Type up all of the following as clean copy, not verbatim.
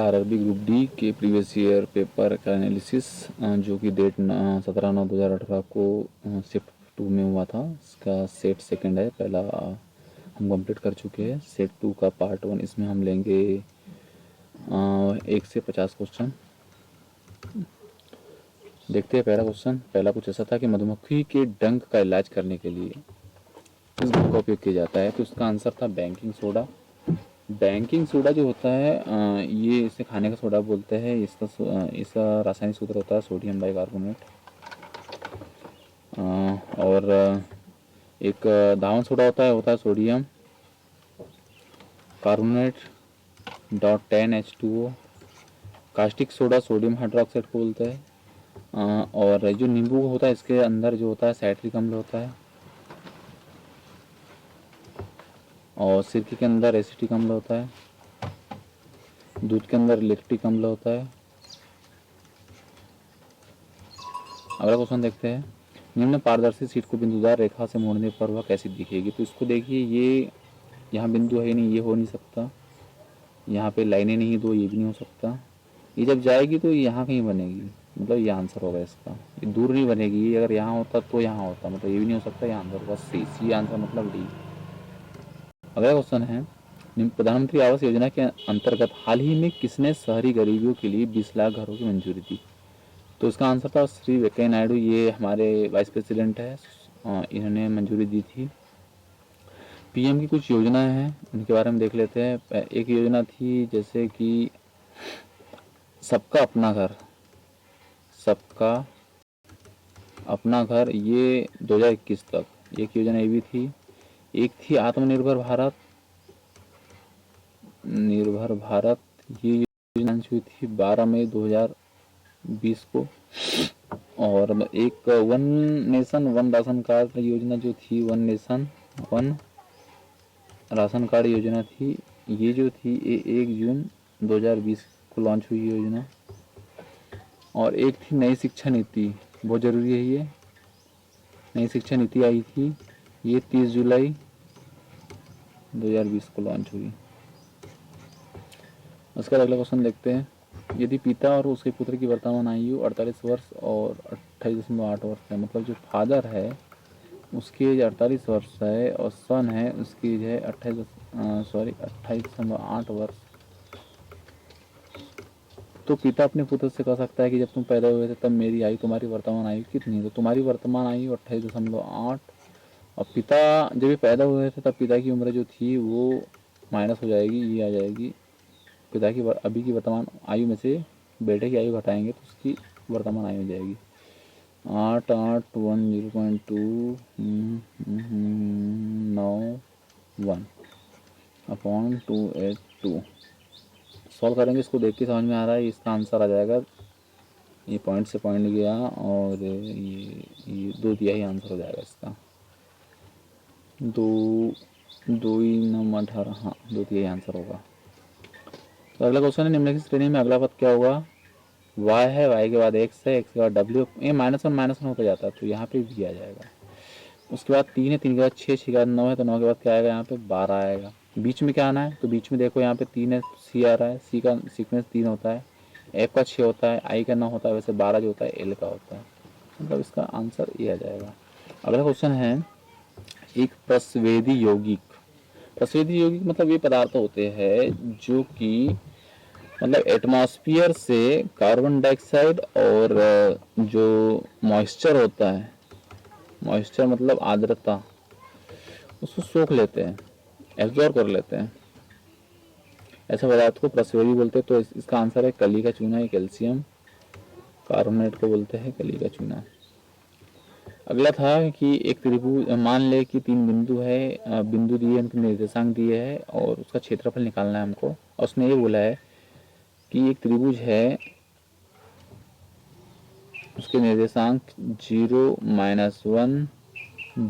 RRB group D के previous year paper का analysis जो कि डेट 17/9/2018 को शिफ्ट 2 में हुआ था। इसका सेट सेकंड है, पहला हम कंप्लीट कर चुके हैं। सेट 2 का पार्ट 1, इसमें हम लेंगे 1 से 50 क्वेश्चन। देखते हैं पहला क्वेश्चन। पहला कुछ ऐसा था कि मधुमक्खी के डंक का इलाज करने के लिए किस गुण का उपयोग किया जाता है, तो उसका आंसर था बेकिंग सोडा। बेकिंग सोडा जो होता है ये इसे खाने का सोडा बोलते हैं। इसका रासायनिक सूत्र होता है सोडियम बाइकार्बोनेट। और एक धावन सोडा होता है sodium carbonate .10H2O। Caustic soda sodium hydroxide को बोलते हैं। और जो नींबू होता है इसके अंदर जो होता है साइट्रिक अम्ल होता है, और सिरके के अंदर एसिटिक अम्ल होता है, दूध के अंदर लैक्टिक अम्ल होता है। अगला क्वेश्चन देखते हैं। निम्न पारदर्शी शीट को बिंदुदार रेखा से मोड़ने पर वह कैसी दिखेगी, तो इसको देखिए, ये यहाँ बिंदु है नहीं, ये हो नहीं सकता। यहाँ पे लाइनें नहीं दो, ये भी नहीं हो सकता। ये जब जाएगी तो यहाँ कहीं बनेगी, मतलब ये आंसर होगा इसका। ये दूर नहीं बनेगी, ये अगर यहाँ होता तो यहाँ होता, मतलब ये भी नहीं हो सकता। यहाँ आंसर होगा सी आंसर, मतलब डी। अगला क्वेश्चन है, प्रधानमंत्री आवास योजना के अंतर्गत हाल ही में किसने शहरी गरीबियों के लिए 20 लाख घरों की मंजूरी दी, तो इसका आंसर था श्री वेंकैया नायडू। ये हमारे वाइस प्रेसिडेंट है, इन्होंने मंजूरी दी थी। पीएम की कुछ योजनाएं हैं, उनके बारे में देख लेते हैं। एक योजना थी जैसे कि सबका अपना घर, सबका अपना घर, ये 2021 तक एक योजना ये भी थी। एक थी आत्मनिर्भर भारत, निर्भर भारत, ये योजना हुई थी 12 मई 2020 को। और एक one nation one ration card योजना जो थी, one nation one ration card योजना थी, ये जो थी ये 1 जून 2020 को लॉन्च हुई योजना। और एक थी नई शिक्षा नीति, बहुत ज़रूरी है ये, नई शिक्षा नीति आई थी, ये 30 जुलाई 2020 को लॉन्च हुई। उसका अगला क्वेश्चन देखते हैं। यदि पिता और उसके पुत्र की वर्तमान आयु 48 वर्ष और 28.8 वर्ष है, मतलब जो फादर है उसकी एज 48 वर्ष है और सन है उसकी एज है 28.8 वर्ष, तो पिता अपने पुत्र से कह सकता है कि जब तुम पैदा हुए थे तब मेरी आयु, तुम्हारी वर्तमान आयु कितनी, तो तुम्हारी वर्तमान आयु 28.8, और पिता जब ये पैदा हुए थे तब पिता की उम्र जो थी वो माइनस हो जाएगी, ये आ जाएगी। पिता की अभी की वर्तमान आयु में से बेटे की आयु घटाएंगे तो उसकी वर्तमान आयु हो जाएगी 881 अपॉन 282। सॉल्व करेंगे, इसको देख के समझ में आ रहा है इसका आंसर आ जाएगा। ये पॉइंट से पॉइंट गया और ये 2/3 आंसर हो जाएगा इसका। 2×2=18, हाँ 2/3 आंसर होगा। तो अगला क्वेश्चन है, निम्नलिखित श्रेणी में अगला पद क्या होगा। y है, y के बाद x है, x के बाद w, ये -1 होता जाता है तो यहाँ पे भी आ जाएगा। उसके बाद 3 है, 3 के बाद 6, 6 के बाद 9 है, तो 9 के बाद क्या आएगा, यहाँ पे 12 आएगा। बीच में क्या आना है, तो बीच में देखो यहाँ पे 3 है, c आ रहा है, c का सीक्वेंस 3 होता है, f का 6 होता है, i का 9 होता है, वैसे 12 जो होता है l का होता है, मतलब इसका आंसर ये आ जाएगा। अगला क्वेश्चन है, एक प्रस्वेदी यौगिक, प्रस्वेदी यौगिक मतलब ये पदार्थ होते हैं जो कि मतलब एटमॉस्फेयर से कार्बन डाइऑक्साइड और जो मॉइस्चर होता है, मॉइस्चर मतलब आर्द्रता, उसको सोख लेते हैं, एब्जॉर्ब कर लेते हैं, ऐसे पदार्थ को प्रस्वेदी बोलते हैं। तो इसका आंसर है कली का चूना, कैल्शियम कार्बोनेट को बोलते हैं कली का चूना। अगला था कि एक त्रिभुज, मान ले कि 3 बिंदु है, बिंदु दिए, उनके निर्देशांक दिए हैं और उसका क्षेत्रफल निकालना है हमको। और उसने ये बोला है कि एक त्रिभुज है, उसके निर्देशांक 0, -1,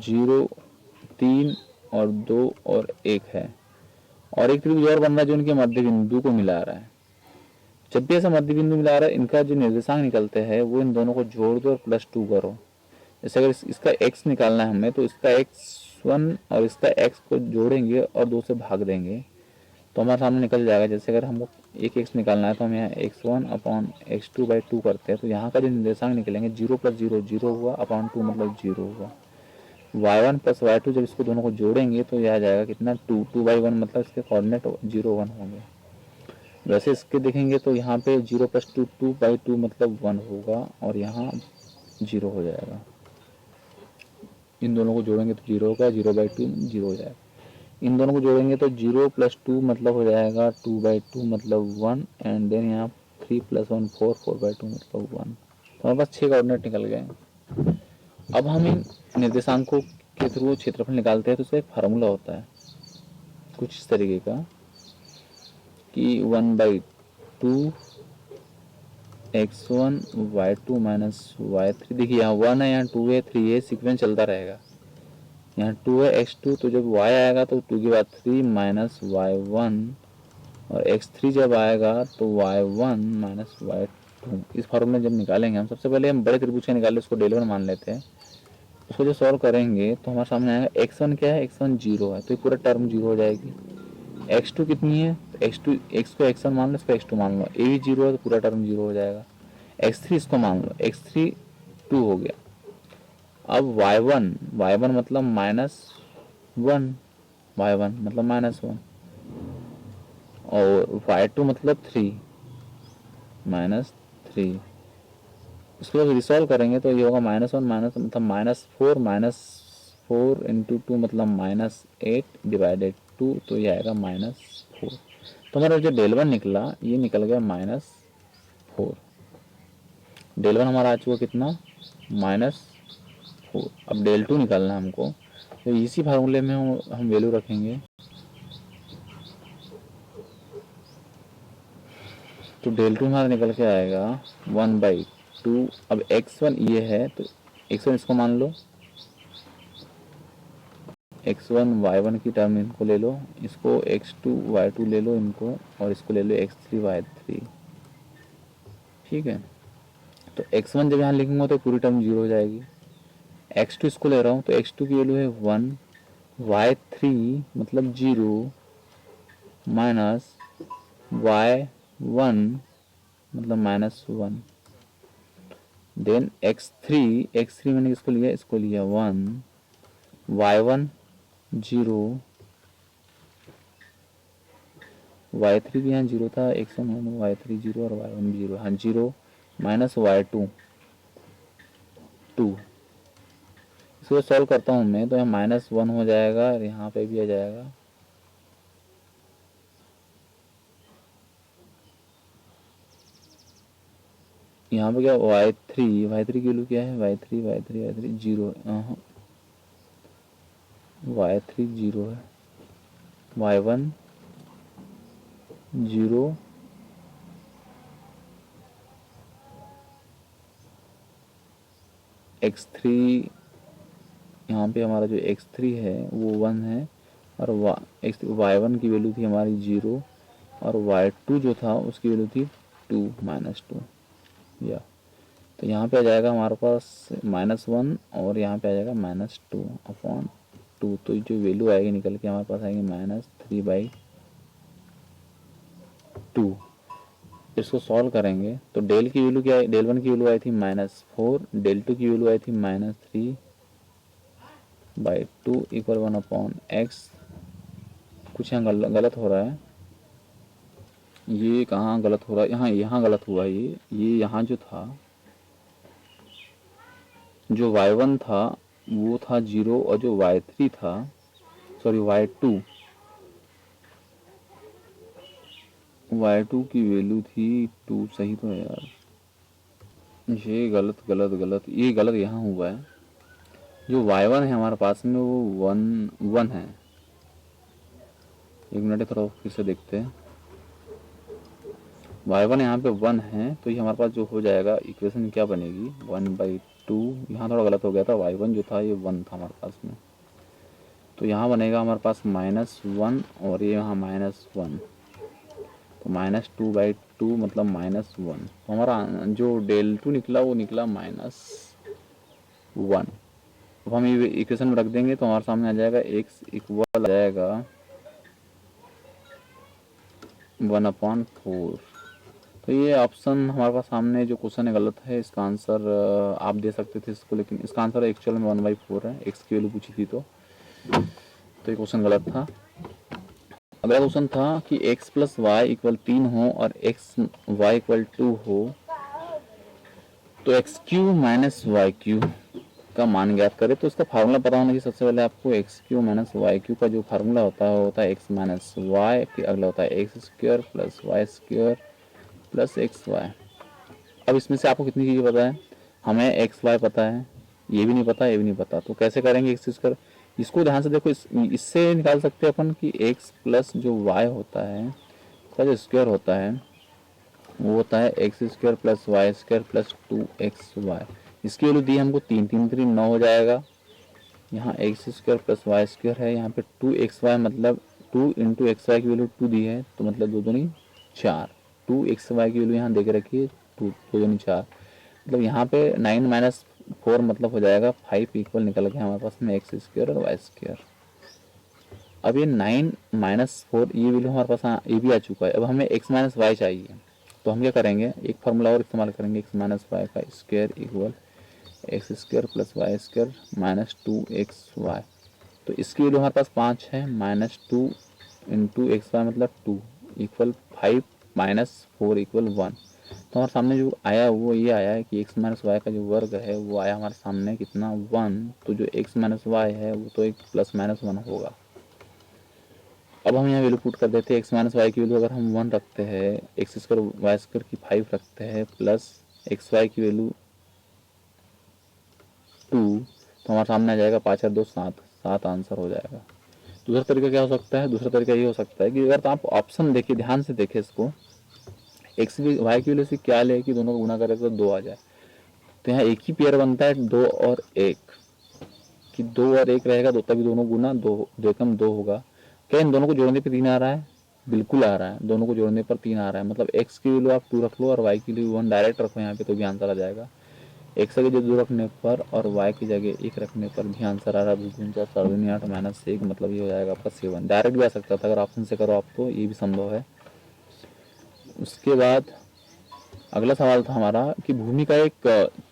0, 3 और 2 और 1 है, और एक त्रिभुज और बन रहा है जो इनके मध्य बिंदु को मिला रहा है। जब भी ऐसा मध्य बिंदु मिला रहा है, इनका जो निर्देशांक निकलते हैं वो इन दोनों को जोड़ दो और +2 करो। जैसे अगर इसका x निकालना है हमें, तो इसका x1 और इसका x को जोड़ेंगे और 2 से भाग देंगे, तो हमारे सामने निकल जाएगा। जैसे अगर हमको एक एक्स निकालना है तो हम यहाँ x1/x2/2 करते हैं, तो यहाँ का जो निर्देशांक निकलेंगे 0 + 0 0 हुआ, अपॉन 2 मतलब 0 हुआ। y1 + y2 जब इसको दोनों को जोड़ेंगे तो यह आ जाएगा कितना 2, 2/1 मतलब इसके कोऑर्डिनेट 0 1 होंगे। वैसे इसके देखेंगे तो यहाँ पे 0 + 2 2/2 मतलब 1 होगा, और यहाँ 0 हो जाएगा। इन दोनों को जोड़ेंगे तो 0 होगा, 0/2 0 हो जाएगा। इन दोनों को जोड़ेंगे तो 0 + 2 मतलब हो जाएगा 2/2 मतलब 1, एंड देन यहाँ 3 + 1 4, 4/2 मतलब 1। तो हमारे पास 6 कोऑर्डिनेट निकल गए। अब हम इन निर्देशांकों के थ्रू क्षेत्रफल निकालते हैं, तो उसका एक फार्मूला होता है कुछ इस तरीके का कि 1/2 x1 y2 - y3। देखिए यहाँ 1 है, यहाँ 2 है, 3 है, सीक्वेंस चलता रहेगा। यहाँ 2 है x2, तो जब y आएगा तो 2 के बाद 3 - y1, और x3 जब आएगा तो y1 - y2। इस फॉर्मूले जब निकालेंगे हम, सबसे पहले हम बड़े त्रिभुज का निकाले, उसको डेल 1 मान लेते हैं। उसको जो सॉल्व करेंगे तो हमारे सामने आएगा x1 क्या है, x1 0 है, तो ये पूरा टर्म 0 हो जाएगी। x2 कितनी है, तो x2 x को x1 मान लो, इसको x2 मान लो, ये भी 0 है तो पूरा टर्म 0 हो जाएगा। x3 इसको मान लो, x3 2 हो गया। अब y1 मतलब -1, y1 मतलब -1, और y2 मतलब 3 -3। इसको जब रिसॉल्व करेंगे तो ये होगा -1 मतलब -4 × 2 मतलब -8/2, तो ये आएगा -4। तो हमारा जो डेल 1 निकला ये निकल गया -4। डेल 1 हमारा आ चुका कितना, -4। अब डेल 2 निकालना है हमको, तो इसी फार्मूले में हम वैल्यू रखेंगे। तो डेल 2 हमारा निकल के आएगा 1/2। अब x1 ये है तो x1 इसको मान लो, x1 y1 की टर्म इनको ले लो, इसको x2 y2 ले लो इनको, और इसको ले लो x3 y3। ठीक है, तो x1 जब यहाँ लिखूंगा तो पूरी टर्म 0 हो जाएगी। x2 इसको ले रहा हूँ तो x2 की वैल्यू है 1, y3 मतलब 0 माइनस y1 मतलब -1, देन x3 मैंने किसको लिया, इसको लिया 1, y1 0, y3 भी यहाँ 0 था, x1 y3 0 और y1 0, हाँ 0 माइनस y2 2। इसको सॉल्व करता हूँ मैं तो यहाँ -1 हो जाएगा, और यहाँ पे भी आ जाएगा यहाँ पे क्या y3 की वैल्यू क्या है, y3 0, y3 0 है, y1 0, x3 यहाँ पे हमारा जो x3 है वो 1 है, और y1 की वैल्यू थी हमारी 0, और y2 जो था उसकी वैल्यू थी 2 -2। या तो यहाँ पे आ जाएगा हमारे पास -1, और यहाँ पे आ जाएगा -2/2। तो जो वैल्यू आएगी निकल के हमारे पास आएगी -3/2। इसको सॉल्व करेंगे तो डेल की वैल्यू क्या है, डेल 1 की वैल्यू आई थी -4, डेल 2 की वैल्यू आई थी -3/2 इक्वल 1/x। कुछ यहाँ गलत हो रहा है, ये कहाँ गलत हो रहा है, यहाँ गलत हुआ है। ये यहाँ जो था, जो y1 था वो था 0, और जो y3 था, सॉरी y2 की वैल्यू थी 2। सही तो है यार, ये गलत ये गलत यहाँ हुआ है। जो y1 है हमारे पास में वो 1 है। एक मिनट थोड़ा फिर से देखते हैं। y1 यहाँ पे 1 है, तो ये हमारे पास जो हो जाएगा इक्वेशन क्या बनेगी, 1/2। यहाँ थोड़ा गलत हो गया था, y1 जो था ये 1 था हमारे पास में, तो यहाँ बनेगा हमारे पास -1, और ये यहाँ -1, तो -2/2 मतलब -1। तो हमारा जो डेल 2 निकला वो निकला -1। अब हम ये इक्वेशन में रख देंगे तो हमारे सामने आ जाएगा x इक्वल आ जाएगा 1/4। तो ये ऑप्शन हमारे पास सामने जो क्वेश्चन है गलत है। इसका आंसर आप दे सकते थे इसको, लेकिन इसका आंसर एक्चुअल में 1/4 है। एक्स की वैल्यू पूछी थी तो ये क्वेश्चन गलत था। अगला क्वेश्चन था कि x प्लस वाई इक्वल 3 हो और एक्स वाई इक्वल 2 हो तो X cube minus Y cube का मान ज्ञात करें। तो इसका फार्मूला पता होना चाहिए सबसे पहले आपको। X cube minus Y cube का जो फार्मूला होता है वो होता है एक्स माइनस वाई, फिर अगला होता है X square plus Y square plus X Y. अब इसमें से आपको कितनी चीज़ें पता है? हमें एक्स वाई पता है, ये भी नहीं पता, ये भी नहीं पता। तो कैसे करेंगे एक्स स्क्वायर? इसको ध्यान से देखो, इससे निकाल सकते हैं अपन कि एक्स प्लस जो वाई होता है उसका जो स्क्वायर होता है वो होता है X square plus Y square plus 2xy। इसकी वैल्यू दी हमको 3 3 3 9 हो जाएगा। यहाँ X square plus Y square है, यहाँ पे 2xy मतलब 2 इंटू एक्स वाई की वैल्यू 2 दी है तो मतलब 2 दूनी 4। 2xy की वैल्यू यहाँ देके रखिए 2 दूनी 4, मतलब यहाँ पे 9 माइनस 4 मतलब हो जाएगा 5 इक्वल निकल गया हमारे पास में एक्स स्क्वायर और वाई स्क्वायर। अब ये 9 माइनस 4 ये वैल्यू हमारे पास ये भी आ चुका है। अब हमें एक्स माइनस वाई चाहिए तो हम क्या करेंगे, एक फार्मूला और इस्तेमाल करेंगे। एक्स माइनस वाई का square equal X square plus Y square minus 2xy। तो इसकी वैल्यू हमारे पास 5 है, माइनस 2 इंटू एक्स वाई मतलब 2 इक्वल 5 माइनस 4 इक्वल 1। तो हमारे सामने जो आया वो ये आया है कि एक्स माइनस वाई का जो वर्ग है वो आया हमारे सामने कितना 1। तो जो एक्स माइनस वाई है वो तो एक प्लस माइनस 1 होगा। अब हम यहाँ वैल्यू पुट कर देते हैं। एक्स माइनस वाई की वैल्यू अगर हम 1 रखते हैं, एक्स स्क्वायर वाई स्क्वायर की 5 रखते हैं प्लस एक्स वाई की वैल्यू 2, तो हमारे सामने आ जाएगा 5 और 2 7, 7 आंसर हो जाएगा। दूसरा तरीका क्या हो सकता है? दूसरा तरीका ये हो सकता है कि अगर तो आप ऑप्शन देखिए, ध्यान से देखिए इसको, एक्स वाई की वैल्यू से क्या ले कि दोनों को गुना करें तो 2 आ जाए। तो यहाँ एक ही पेयर बनता है 2 और 1, कि 2 और 1 रहेगा तो तभी दोनों गुना 2, 2 एकम 2 होगा। क्या इन दोनों को जोड़ने पे 3 आ रहा है? बिल्कुल आ रहा है, दोनों को जोड़ने पर 3 आ रहा है। मतलब एक्स की वैल्यू आप 2 रख लो और वाई की वैल्यू 1 डायरेक्ट रखो यहाँ पे तो भी आंसर आ जाएगा। एक्स की जगह 2 रखने पर और वाई की जगह 1 रखने पर भी आंसर आ रहा है। 2×4 = 8 माइनस 1 मतलब ये हो जाएगा आपका 7। डायरेक्ट भी आ सकता था, अगर ऑप्शन से करो आप तो ये भी संभव है। उसके बाद अगला सवाल था हमारा कि भूमि का एक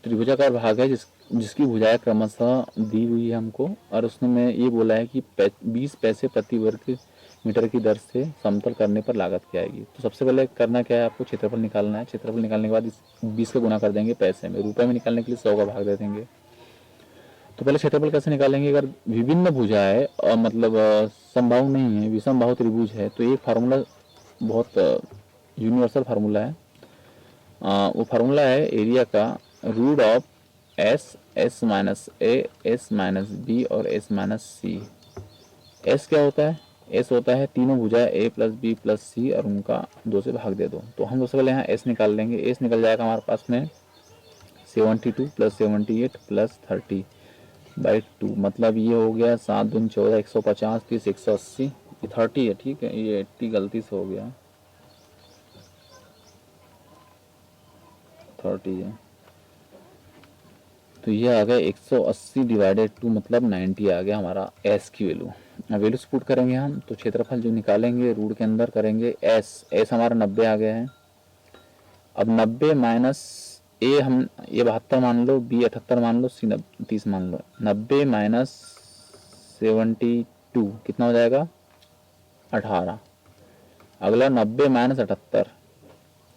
त्रिभुजाकार भाग है जिसकी भुजाएं क्रमशः दी हुई है हमको, और उसने में ये बोला है कि 20 पैसे प्रति वर्ग मीटर की दर से समतल करने पर लागत क्या आएगी। तो सबसे पहले करना क्या है, आपको क्षेत्रफल निकालना है। क्षेत्रफल निकालने के बाद इस 20 को गुना कर देंगे पैसे में। रुपए में निकालने के लिए 100 का भाग दे देंगे। तो पहले क्षेत्रफल कैसे निकालेंगे? अगर विभिन्न भुजाएं मतलब समबाहु नहीं है, विषमबाहु त्रिभुज है, तो एक फार्मूला बहुत यूनिवर्सल फार्मूला है। वो फार्मूला है एरिया का root of S, S minus A, S minus B और एस माइनस सी। एस क्या होता है? एस होता है तीनों भुजाएं A plus B plus C और उनका 2 से भाग दे दो। तो हम सबसे पहले यहाँ एस निकाल लेंगे। एस निकल जाएगा हमारे पास में 72 प्लस 78 प्लस 30/2, मतलब ये हो गया 7 दूनी 14, 150, 30, 180, ये 30 है, ठीक है, ये 80 गलती से हो गया, 30 है। तो ये आ गया 180/2 मतलब 90 आ गया हमारा एस की वैल्यू। वैल्यूज पुट करेंगे हम, तो क्षेत्रफल जो निकालेंगे रूट के अंदर करेंगे एस हमारा 90 आ गया है। अब 90 माइनस ए हम ये 72 मान लो, बी 78 मान लो, सी 30 मान लो। 90 माइनस 72 कितना हो जाएगा? 18। अगला 90 माइनस 78,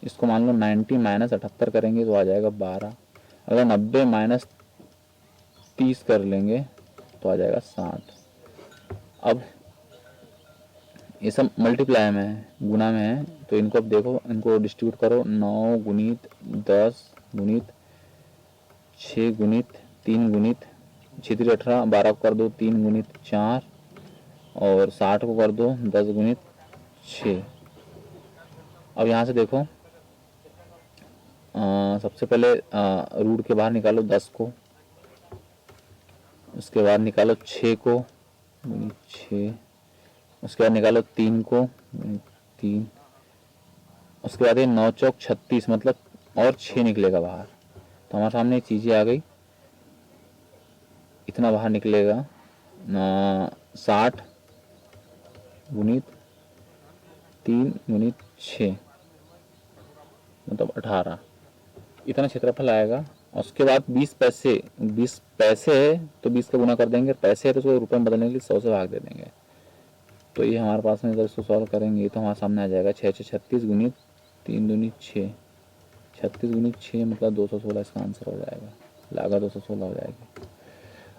इसको मान लो 90 माइनस 78 करेंगे तो आ जाएगा 12। अगर 90 माइनस 30 कर लेंगे तो आ जाएगा 60। अब ये सब मल्टीप्लाई में है, गुना में है, तो इनको अब देखो, इनको डिस्ट्रीब्यूट करो। 9 गुणित 10 गुणित 6 गुणित 3 गुणित 6 18, 12 को कर दो 3 गुणित 4 और 60 को कर दो 10 गुणित 6। अब यहाँ से देखो, सबसे पहले रूट के बाहर निकालो 10 को, उसके बाद निकालो 6 को गुणित 6, उसके बाद निकालो 3 को गुणित 3, उसके बाद ये 9 चौक 36 मतलब और 6 निकलेगा बाहर। तो हमारे सामने चीज़ें आ गई, इतना बाहर निकलेगा 60 गुणित 3 गुणित 6 मतलब 18, इतना क्षेत्रफल आएगा। और उसके बाद 20 पैसे, 20 पैसे है तो 20 का गुना कर देंगे, पैसे है तो उसको रुपये में बदलने के लिए 100 से भाग दे देंगे। तो ये हमारे पास में, अगर इसको सॉल्व करेंगे तो हमारे सामने आ जाएगा 6 6 36 गुणित 3 गुणित 6, 36 गुणित 6 मतलब 216 इसका आंसर हो जाएगा, लागत 216 हो जाएगी।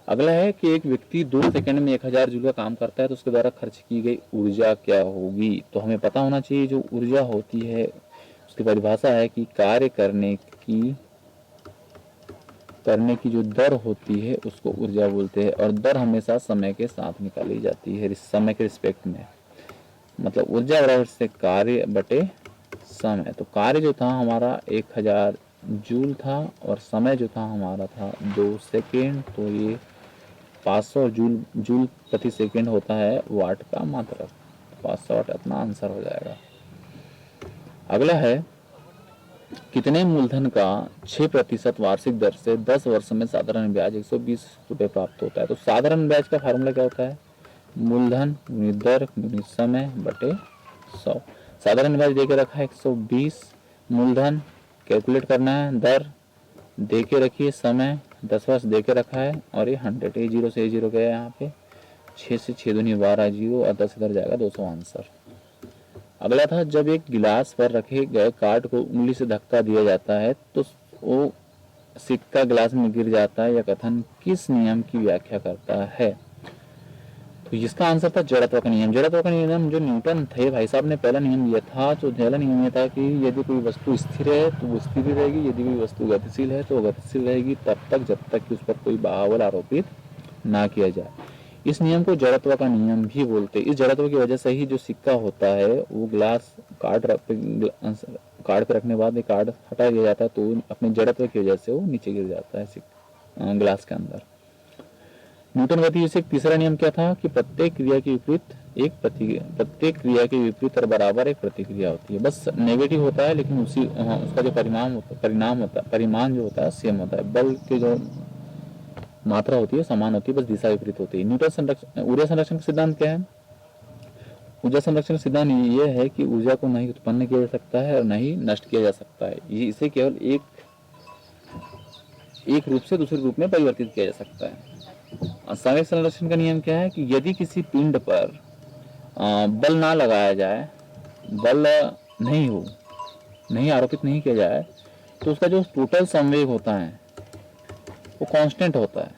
अगला है कि एक व्यक्ति 2 सेकंड में 1000 जूल का काम करता है तो उसके द्वारा खर्च की गई ऊर्जा क्या होगी। तो हमें पता होना चाहिए जो ऊर्जा होती है उसकी परिभाषा है कि कार्य करने की जो दर होती है उसको ऊर्जा बोलते हैं, और दर हमेशा समय के साथ निकाली जाती है, समय के रिस्पेक्ट में। मतलब ऊर्जा बराबर से कार्य बटे समय। तो कार्य जो था हमारा 1000 जूल था और समय जो था हमारा था 2 सेकेंड, तो ये 500 जूल प्रति सेकेंड होता है वाट का मात्रक। 500 वाट अपना आंसर हो जाएगा। अगला है कितने मूलधन का 6% वार्षिक दर से 10 वर्ष में साधारण ब्याज 120 रुपये प्राप्त होता है। तो साधारण ब्याज का फार्मूला क्या होता है, मूलधन गुणित दर गुणित समय बटे 100। साधारण ब्याज दे के रखा है 120, मूलधन कैलकुलेट करना है, दर दे के रखिए, समय 10 वर्ष दे के रखा है, और ये 100 ए जीरो से ए जीरो गया यहाँ पे, 6 से 6 दूनी 12 जीरो और 10 इधर जाएगा 200 आंसर। अगला था जब एक गिलास पर रखे गए कार्ड को उंगली से धक्का दिया जाता है तो वो सिक्का गिलास में गिर जाता है, यह कथन किस नियम की व्याख्या करता है। तो इसका आंसर था जड़त्व का नियम। जड़त्व का नियम जो न्यूटन थे भाई साहब ने पहला नियम दिया था, जो पहला नियम ये था कि यदि कोई वस्तु स्थिर है तो वो स्थिर ही रहेगी, यदि कोई वस्तु गतिशील है तो वो गतिशील रहेगी तब तक जब तक कि उस पर कोई बहाव आरोपित ना किया जाए। इस नियम को जड़त्व का नियम भी बोलते हैं। इस जड़त्व की वजह से ही जो सिक्का होता है वो ग्लास कार्ड पे रखने के बाद कार्ड हटा दिया जाता है तो अपने जड़त्व की वजह से वो नीचे गिर जाता है ग्लास के अंदर। न्यूटन गति से तीसरा नियम क्या था कि प्रत्येक क्रिया के विपरीत और बराबर एक प्रतिक्रिया होती है। बस नेगेटिव होता है लेकिन उसका जो परिमाण जो होता है सेम होता है। बल की जो मात्रा होती है समान होती है, बस दिशा विपरीत होती है। ऊर्जा संरक्षण का सिद्धांत क्या है। ऊर्जा संरक्षण का सिद्धांत ये है कि ऊर्जा को नहीं उत्पन्न किया जा सकता है और नहीं नष्ट किया जा सकता है, इसे केवल एक रूप से दूसरे रूप में परिवर्तित किया जा सकता है। संवेग संरक्षण का नियम क्या है कि यदि किसी पिंड पर बल ना लगाया जाए, बल नहीं आरोपित नहीं किया जाए तो उसका जो टोटल संवेग होता है वो कांस्टेंट होता है।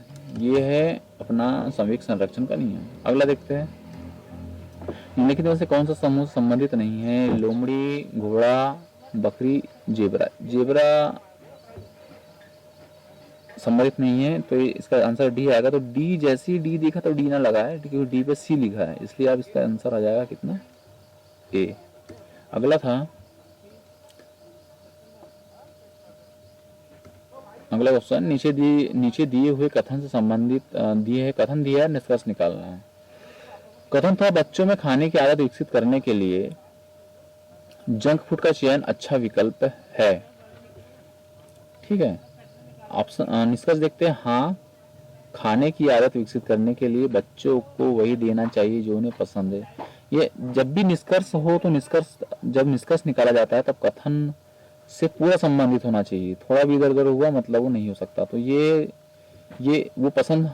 ये है अपना संवेग संरक्षण का नियम। अगला देखते हैं, निम्नलिखित में से कौन सा समूह संबंधित नहीं है। लोमड़ी, घोड़ा, बकरी, जेबरा। जेबरा संबंधित नहीं है तो इसका आंसर डी आएगा। तो डी जैसे ही डी देखा तो डी ना लगा है क्योंकि डी पे सी लिखा है, इसलिए अब इसका आंसर आ जाएगा कितना, ए। अगला क्वेश्चन, नीचे दिए हुए कथन से संबंधित कथन दिया है, निष्कर्ष निकालना है। कथन था बच्चों में खाने की आदत विकसित करने के लिए जंक फूड का चयन अच्छा विकल्प है। ठीक है, ऑप्शन निष्कर्ष देखते हैं। हाँ, खाने की आदत विकसित करने के लिए बच्चों को वही देना चाहिए जो उन्हें पसंद है। ये जब भी निष्कर्ष हो तो जब निष्कर्ष निकाला जाता है तब कथन से पूरा संबंधित होना चाहिए, थोड़ा भी इधर उधर हुआ मतलब वो नहीं हो सकता। तो ये वो पसंद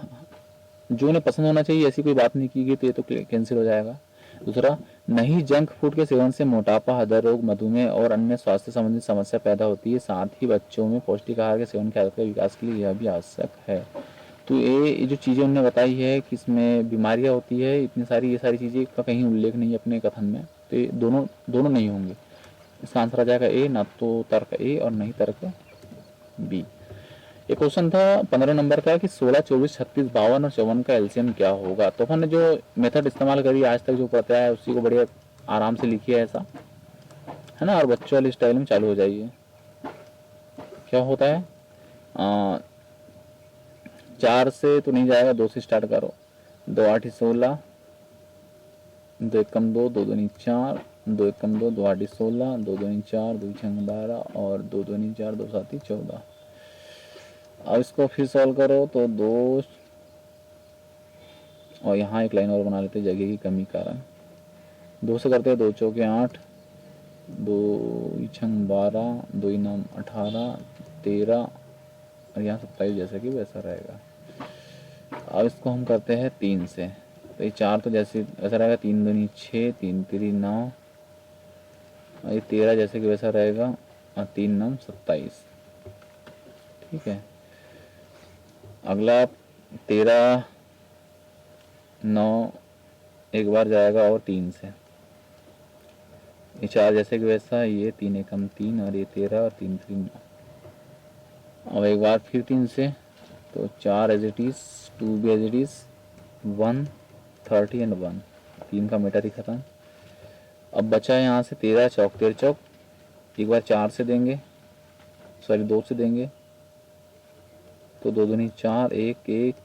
जो उन्हें पसंद होना चाहिए ऐसी कोई बात नहीं की गई तो ये तो कैंसिल हो जाएगा। दूसरा, नहीं जंक फूड के सेवन से मोटापा, हृदय रोग, मधुमेह और अन्य स्वास्थ्य संबंधी समस्या पैदा होती है। साथ ही बच्चों में पौष्टिक आहार के सेवन की आदत के विकास के लिए यह भी आवश्यक है। तो ये जो चीज़ें उन्होंने बताई है कि इसमें बीमारियां होती है इतनी सारी, ये सारी चीज़ें का कहीं उल्लेख नहीं है अपने कथन में, तो ये दोनों नहीं होंगे। इसका आंसर आ जाएगा ए, ना तो तर्क ए और नहीं तर्क बी। एक क्वेश्चन था 15 नंबर का कि 16, 24, 36, 52 और 54 का एलसीएम क्या होगा। तो हमने जो मेथड इस्तेमाल करी आज तक जो पता है उसी को बढ़िया आराम से लिखिए ऐसा है ना, और बच्चों वाली स्टाइल में चालू हो जाइए। क्या होता है 4 से तो नहीं जाएगा, 2 से स्टार्ट करो। 2 8 16, 2 1 2, 2 2 4, 2 1 2, 2 8 16, 2 2 4, 2 6 12 और 2 2 4, 2 7 14। अब इसको फिर सॉल्व करो तो 2 और यहाँ एक लाइन और बना लेते जगह की कमी कारण। 2 से करते हैं, 2 चौके 8, 2 छंग 12, 2 नाम 18, 13 और यहाँ 27 जैसे कि वैसा रहेगा। अब इसको हम करते हैं 3 से, तो ये 4 तो जैसे वैसा रहेगा, 3 दूनी 6, 3 3 9 और ये 13 जैसे कि वैसा रहेगा और 3 9 27। ठीक है, अगला 13 9 एक बार जाएगा और 3 से, ये 4 जैसे कि वैसा, ये 3 एकम 3 और ये 13 और 3 3 9। अब एक बार फिर 3 से, तो 4 एज इट इज़, 2 भी एज इट इज़, 1 30 एंड 1, 3 का मीटर ही खत्म। अब बचा है यहाँ से 13 चौक 13 चौक, एक बार 4 से देंगे, सॉरी 2 से देंगे, तो 2 दूनी 4, 1 1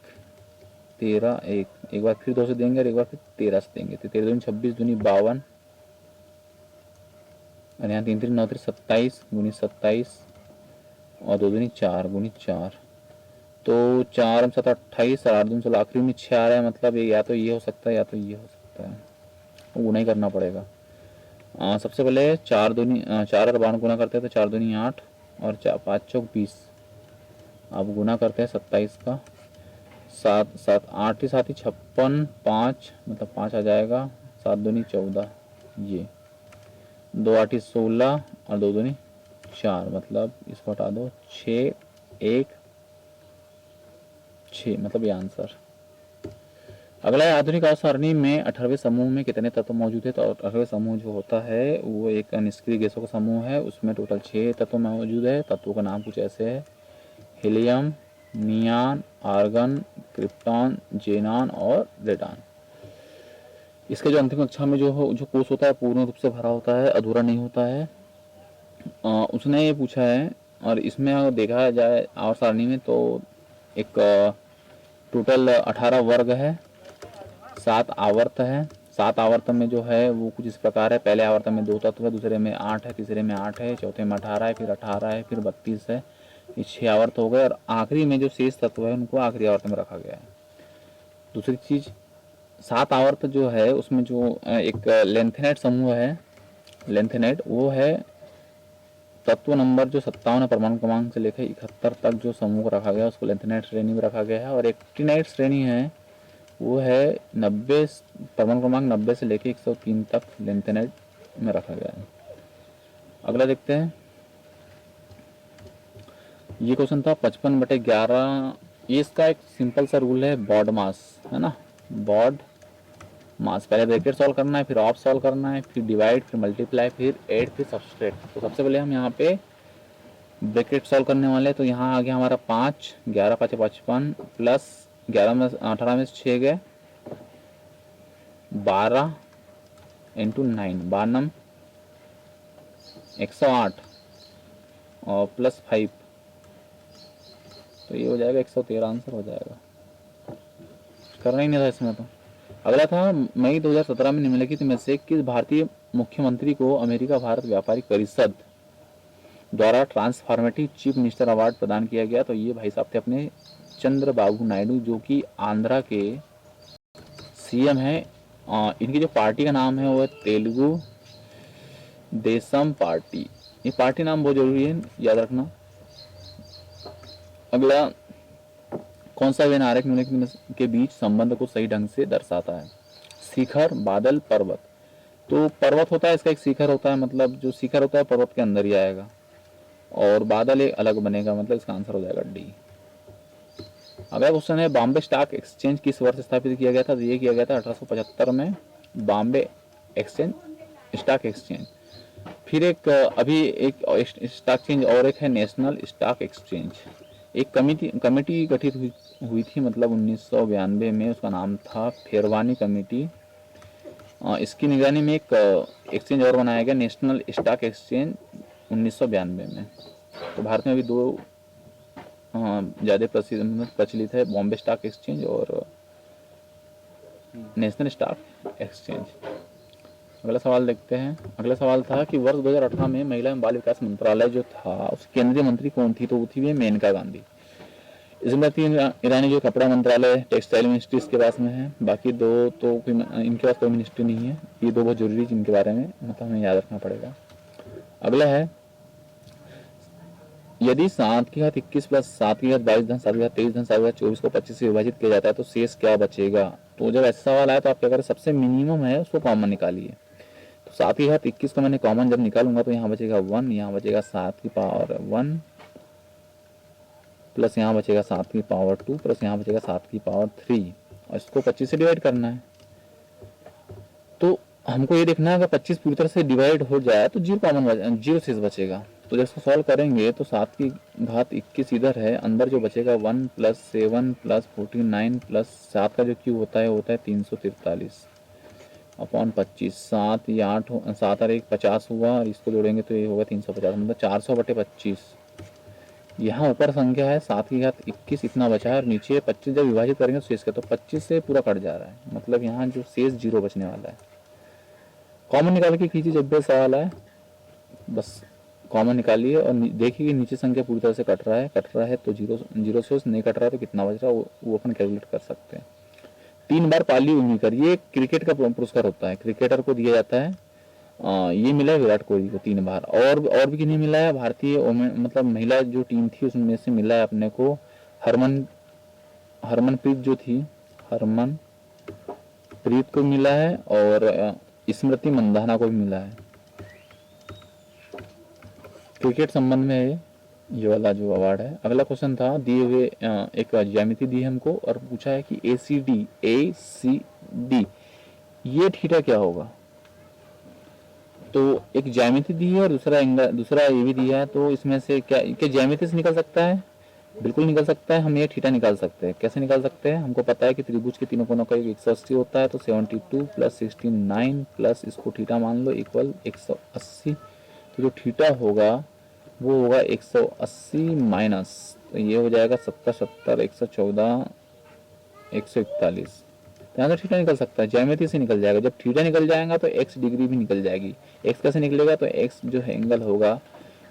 13 1, एक बार फिर 2 से देंगे और एक बार फिर 13 से देंगे, तो 13 दूनी 26 दूनी 52 और यहाँ 3 3 9 3 27 गुनी 27 और 2 दूनी 4 गुनी 4, तो 4 7 28 और 8 दूनी 16, आखिरी में 6 आ रहा है, मतलब ये या तो ये हो सकता है या तो ये हो सकता है, गुना ही करना पड़ेगा। सबसे पहले 4 दूनी 4 और 12 गुना करते हैं, तो 4 दूनी 8 और 4 5 चौक 20। अब गुना करते हैं 27 का, 7 7 8 ही 7 ही 56, 5 मतलब 5 आ जाएगा, 7 दूनी 14, ये 2 8 ही 16 और 2 दूनी 4, मतलब इसको हटा दो, 6 1 6, मतलब ये आंसर। अगला है, आधुनिक आवर्त सारणी में 18वें समूह में कितने तत्व मौजूद है? तो 18वें समूह जो होता है वो एक निष्क्रिय गैसों का समूह है, उसमें टोटल 6 तत्व मौजूद है। तत्वों का नाम कुछ ऐसे है, हीलियम, नियान, आर्गन, क्रिप्टॉन, जेनान और रेडान। इसके जो अंतिम कक्षा में जो कोर्स होता है पूर्ण रूप से भरा होता है, अधूरा नहीं होता है। उसने ये पूछा है, और इसमें अगर देखा जाए आवर्त सारणी में तो एक टोटल 18 वर्ग है, 7 आवर्त है। 7 आवर्त में जो है वो कुछ इस प्रकार है, पहले आवर्त में 2 तत्व है, दूसरे में 8 है, तीसरे में 8 है, चौथे में 18 है, फिर 18 है, फिर 32 है, ये 6 आवर्त हो गए, और आखिरी में जो शेष तत्व है उनको आखिरी आवर्त में रखा गया है। दूसरी चीज, 7 आवर्त जो है उसमें जो एक लेंथेनेट समूह है, लेंथेनेट वो है तत्व नंबर जो 57 परमाणु क्रमांक से लेकर 71 तक जो समूह को रखा गया उसको लेंथेनेट श्रेणी में रखा गया है। और एक्टिनाइट श्रेणी है वो है 90 परमाणु क्रमांक 90 से लेकर 103 तक लेंथेनाइट में रखा गया है। अगला देखते हैं, ये क्वेश्चन था 55/11। ये इसका एक सिंपल सा रूल है, बॉड मास है ना, बॉड मास। पहले ब्रैकेट सॉल्व करना है, फिर ऑफ सॉल्व करना है, फिर डिवाइड, फिर मल्टीप्लाई, फिर ऐड, फिर सब्सट्रैक्ट। तो सबसे पहले हम यहाँ पे ब्रैकेट सॉल्व करने वाले हैं, तो यहाँ आ गया हमारा 5, 11 5 55 प्लस 11 में 18 में 6 गए, 12 इंटू 9, 12 108 और प्लस 5, तो ये हो जाएगा 113, आंसर हो जाएगा। करना ही नहीं था इसमें। तो अगला था, मई 2017 में निम्नलिखित में से किस भारतीय मुख्यमंत्री को अमेरिका भारत व्यापारिक परिषद द्वारा ट्रांसफॉर्मेटिव चीफ मिनिस्टर अवार्ड प्रदान किया गया? तो ये भाई साहब थे अपने चंद्रबाबू नायडू, जो कि आंध्रा के सीएम है। इनकी जो पार्टी का नाम है वो है तेलुगु देशम पार्टी। ये पार्टी नाम बहुत जरूरी है, याद रखना। अगला, कौन सा व्यनारक निम्नलिखित के बीच संबंध को सही ढंग से दर्शाता है? शिखर, बादल, पर्वत। तो पर्वत होता है, इसका एक शिखर होता है, मतलब जो शिखर होता है पर्वत के अंदर ही आएगा, और बादल एक अलग बनेगा, मतलब इसका आंसर हो जाएगा डी। अगला क्वेश्चन है, बॉम्बे स्टॉक एक्सचेंज किस वर्ष स्थापित किया गया था? तो ये किया गया था 1875 में, बॉम्बे एक्सचेंज स्टॉक एक्सचेंज। फिर एक अभी एक स्टॉक एक्सचेंज और एक है नेशनल स्टॉक एक्सचेंज। एक कमेटी गठित हुई थी, मतलब 1992 में, उसका नाम था फेरवानी कमेटी। इसकी निगरानी में एक एक्सचेंज और बनाया गया, नेशनल स्टॉक एक्सचेंज 1992 में। तो भारत में अभी 2 ज़्यादा प्रचलित है, बॉम्बे स्टॉक एक्सचेंज और नेशनल स्टॉक एक्सचेंज। अगला सवाल देखते हैं। अगला सवाल था कि वर्ष 2018 में महिला एवं बाल विकास मंत्रालय जो था उसके केंद्रीय मंत्री कौन थी? तो वो थी मेनका गांधी। स्मृति ईरानी जो कपड़ा मंत्रालय टेक्सटाइल मिनिस्ट्री इसके पास में है, बाकी दो तो इनके पास कोई मिनिस्ट्री नहीं है। ये दो बहुत जरूरी जिनके बारे में मतलब हमें याद रखना पड़ेगा। अगला है, यदि 7 की घात 21 प्लस 7 की घात 22 धन 7 की घात 23 धन 7 की घात 24 को 25 से विभाजित किया जाता है तो शेष क्या बचेगा। तो जब ऐसा सवाल आया तो आप क्या करें, सबसे मिनिमम है उसको कॉमन निकालिए। तो 7 की घात 21 को मैंने कॉमन जब निकालूंगा तो यहाँ बचेगा 1, यहाँ बचेगा 7 की पावर 1 प्लस यहाँ बचेगा 7 की पावर 2 प्लस यहाँ बचेगा 7 की पावर 3 और इसको 25 से डिवाइड करना है। तो हमको ये देखना है अगर 25 पूरी तरह से डिवाइड हो जाए तो 0 शेष बचेगा। तो जब इसको सॉल्व करेंगे तो 7 की घात 21 इधर है, अंदर जो बचेगा 1 प्लस 7 प्लस 49 प्लस 7 का जो क्यूब होता है 343 अपॉन 25। 7 या 8 7 और 1 50 हुआ और इसको जोड़ेंगे तो ये होगा 350, मतलब 400/25। यहाँ ऊपर संख्या है 7 की घात 21 इतना बचा है और नीचे 25 जब विभाजित करेंगे तो शेष का, तो 25 से पूरा कट जा रहा है, मतलब यहाँ जो शेष 0 बचने वाला है। कॉमन निकाल के कीजिए, जब भी सवाल आए बस कॉमन निकालिए और देखिए कि नीचे संख्या पूरी तरह से कट रहा है तो 0 शेष, नहीं कट रहा है तो कितना बच रहा है वो अपन कैलकुलेट कर सकते हैं। 3 बार पाली उंगलीकर, ये क्रिकेट का पुरस्कार होता है, क्रिकेटर को दिया जाता है। ये मिला है विराट कोहली को 3 बार, और भी किन्हें मिला है, भारतीय मतलब महिला जो टीम थी उसमें से मिला है अपने को हरमनप्रीत जो थी, हरमनप्रीत को मिला है और स्मृति मंधाना को भी मिला है। क्रिकेट संबंध में ये वाला जो अवार्ड है। अगला क्वेश्चन था, दिए हुए एक ज्यामिति दी हमको और पूछा है कि ACD ये थीटा क्या होगा। तो एक ज्यामिति दी है और दूसरा ये भी दिया है, तो इसमें से क्या ज्यामिति से निकल सकता है? बिल्कुल निकल सकता है। हम ये थीटा निकाल सकते हैं। कैसे निकाल सकते हैं? हमको पता है कि त्रिभुज के तीनों कोनों का 180 होता है, तो 72 प्लस 69 प्लस इसको थीटा मान लो इक्वल 180। तो जो थीटा होगा वो होगा 180 माइनस, तो ये हो जाएगा 70 70 114 141। यहाँ से थीटा निकल सकता है, ज्यामिति से निकल जाएगा। जब थीटा निकल जाएगा तो x डिग्री भी निकल जाएगी। x कैसे निकलेगा? तो x जो है एंगल होगा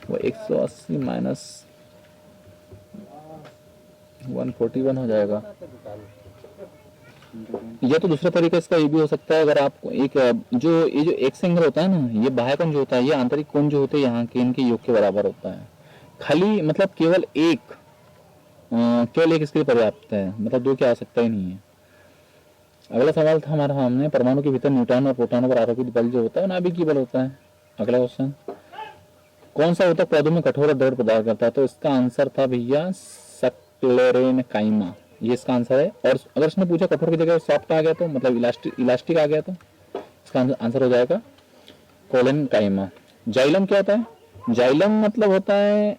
वो 180 माइनस 141 हो जाएगा। या तो दूसरा तरीका इसका ये भी हो सकता है, अगर आपको एक ये जो एक्स एंगल होता है ना, ये बाह्य कोण जो होता है, ये आंतरिक कोण जो होते हैं यहाँ के इनके योग के बराबर होता है। खाली मतलब केवल एक इसके लिए पर्याप्त है, मतलब दो की आवश्यकता ही नहीं है। अगला सवाल था हमारा सामने, परमाणु के भीतर न्यूट्रॉन और प्रोटॉनों पर आरोपित बल जो होता है नाभिकीय बल होता है। अगला क्वेश्चन, कौन सा ऊतक पौधों में कठोर और दृढ़ पदार्थ करता है? तो इसका आंसर था भैया सक्लेरेनकाइमा, ये इसका आंसर है। और अगर इसने पूछा कठोर की जगह सॉफ्ट आ गया तो मतलब इलास्टिक आ गया तो इसका आंसर हो जाएगा कोलेनकाइमा। जाइलम क्या होता है? जाइलम मतलब होता है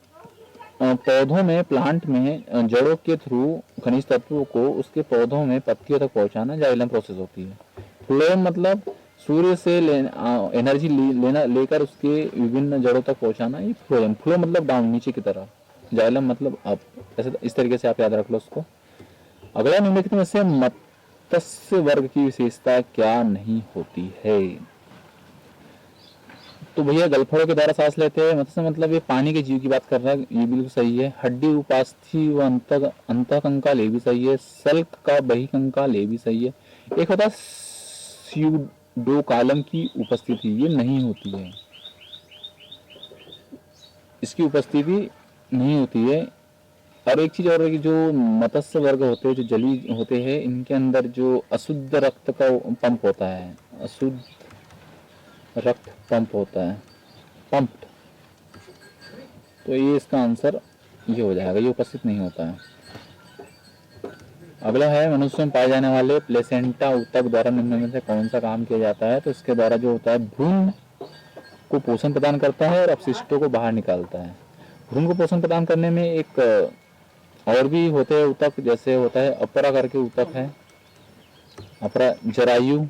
पौधों में, प्लांट में जड़ों के थ्रू खनिज तत्वों को उसके पौधों में पत्तियों तक पहुंचाना जाइलम प्रोसेस होती है। फ्लोएम मतलब सूर्य से एनर्जी लेकर उसके विभिन्न जड़ों तक पहुंचाना, ये फ्लोएम। फ्लो मतलब डाउन, नीचे की तरफ, जाइलम मतलब अप। ऐसे इस तरीके से आप याद रख लो उसको। अगला निम्नलिखित में से मत्स्य वर्ग की विशेषता क्या नहीं होती है? तो भैया गलफड़ों के द्वारा सांस लेते हैं, मतलब ये पानी के जीव की बात कर रहा है, ये बिल्कुल सही है। हड्डी उपास्थि व अंतःकंकाल ये भी सही है। सल्क का बहिकंकाल ये भी सही है। एक होता है स्यूडोकालम की उपस्थिति, ये नहीं होती है, इसकी उपस्थिति नहीं होती है। और एक चीज और है कि जो मत्स्य वर्ग होते हैं, जो जलीय होते हैं, इनके अंदर जो अशुद्ध रक्त का पंप होता है, अशुद्ध रक्त पंप होता है, पंप्ड, तो ये इसका आंसर ये हो जाएगा, ये उपस्थित नहीं होता है। अगला है, मनुष्य में पाए जाने वाले प्लेसेंटा ऊतक द्वारा निम्न में से कौन सा काम किया जाता है? तो इसके द्वारा जो होता है भ्रूण को पोषण प्रदान करता है और अपशिष्टों को बाहर निकालता है। भ्रूण को पोषण प्रदान करने में एक और भी होते हैं ऊतक, जैसे होता है अपरा करके ऊतक है, अपरा जरायु,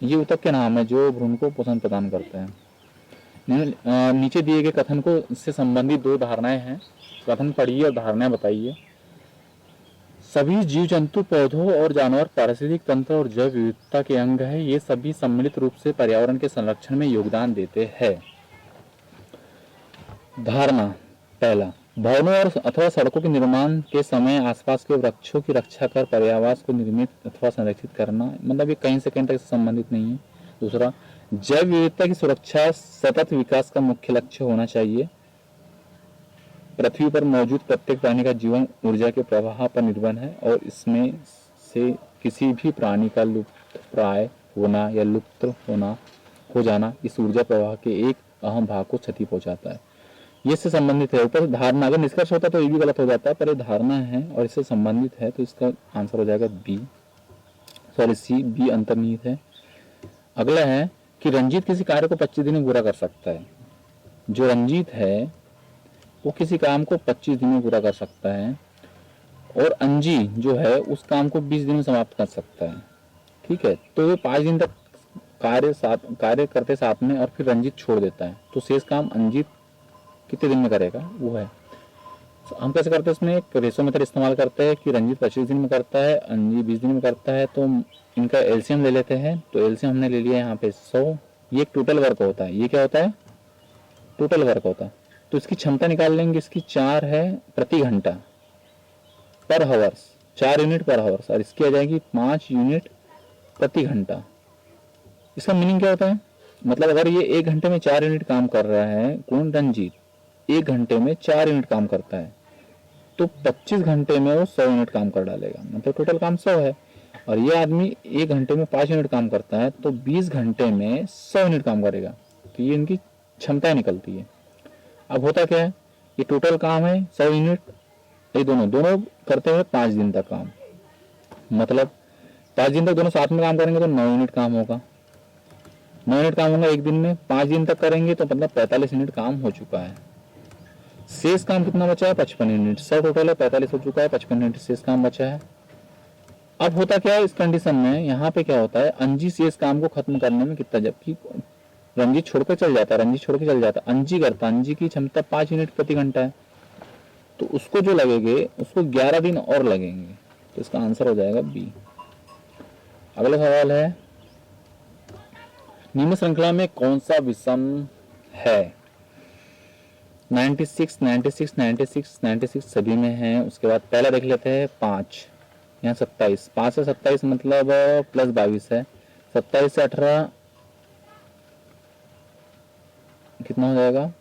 ये ऊतक के नाम है जो भ्रूण को पोषण प्रदान करते हैं। नीचे दिए गए कथन को से संबंधित दो धारणाएं हैं, कथन पढ़िए और धारणाएं बताइए। सभी जीव जंतु, पौधों और जानवर पारिस्थितिक तंत्र और जैव विविधता के अंग है। ये सभी सम्मिलित रूप से पर्यावरण के संरक्षण में योगदान देते हैं। धारणा पहला, भवनों और अथवा सड़कों के निर्माण के समय आसपास के वृक्षों की रक्षा कर पर्यावरण को निर्मित अथवा संरक्षित करना, मतलब ये कहीं से कहीं तक संबंधित नहीं है। दूसरा, जैव विविधता की सुरक्षा सतत विकास का मुख्य लक्ष्य होना चाहिए। पृथ्वी पर मौजूद प्रत्येक प्राणी का जीवन ऊर्जा के प्रवाह पर निर्भर है और इसमें से किसी भी प्राणी का लुप्त प्राय होना या लुप्त होना हो जाना इस ऊर्जा प्रवाह के एक अहम भाग को क्षति पहुंचाता है। ये इससे संबंधित है। ऊपर धारणा, अगर निष्कर्ष होता तो ये भी गलत हो जाता है, पर ये धारणा है और इससे संबंधित है, तो इसका आंसर हो जाएगा बी, सॉरी सी, बी अंतर्निहित है। अगला है कि रंजीत किसी कार्य को 25 दिन में पूरा कर सकता है। जो रंजीत है वो किसी काम को 25 दिन में पूरा कर सकता है और अंजी जो है उस काम को 20 दिन में समाप्त कर सकता है। ठीक है, तो ये 5 दिन तक कार्य करते साथ में और फिर रंजीत छोड़ देता है, तो शेष काम अंजीत कितने दिन में करेगा वो है। तो हम कैसे करते हैं, इसमें एक रेशो मेथड इस्तेमाल करते हैं कि रंजीत 25 दिन में करता है, अंजी 20 दिन में करता है, तो इनका एलसीएम ले लेते हैं। तो एलसीएम हमने ले लिया यहाँ पे 100। ये एक टोटल वर्क होता है, ये क्या होता है, टोटल वर्क होता है। तो इसकी क्षमता निकाल लेंगे, इसकी 4 है प्रति घंटा, पर हावर्स, 4 यूनिट पर हावर्स, और इसकी आ जाएगी 5 यूनिट प्रति घंटा। इसका मीनिंग क्या होता है, मतलब अगर ये 1 घंटे में 4 यूनिट काम कर रहा है, कौन, रंजीत 1 घंटे में 4 यूनिट काम करता है, तो 25 घंटे में वो 100 यूनिट काम कर डालेगा, मतलब टोटल काम 100 है। और ये आदमी 1 घंटे में 5 यूनिट काम करता है, तो 20 घंटे में 100 यूनिट काम करेगा। तो ये इनकी क्षमता निकलती है। अब होता क्या है, ये टोटल काम है 100 यूनिट, ये दोनों करते हुए 5 दिन तक काम, मतलब 5 दिन तक दोनों साथ में काम करेंगे तो 9 यूनिट काम होगा। 9 यूनिट काम होगा 1 दिन में, 5 दिन तक करेंगे तो मतलब 45 यूनिट काम हो चुका है। शेष काम कितना बचा है, 55 यूनिट। 100 टोटल है, 45 हो चुका है, 55 यूनिट शेष काम बचा है। अब होता क्या है इस कंडीशन में, यहाँ पे क्या होता है, अंजी शेष काम को खत्म करने में कितना, जबकि रंजीत छोड़कर चल जाता है, अंजी करता, अंजी की क्षमता 5 यूनिट प्रति घंटा है, तो उसको जो लगेंगे उसको 11 दिन और लगेंगे, तो इसका आंसर हो जाएगा बी। अगला सवाल है, निम्न श्रृंखला में कौन सा विषम है। 96, 96, 96, 96 सभी में है। उसके बाद पहला देख लेते हैं 5, यहाँ 27, 5 से 27 मतलब प्लस 22 है, 27 से 18 कितना हो जाएगा,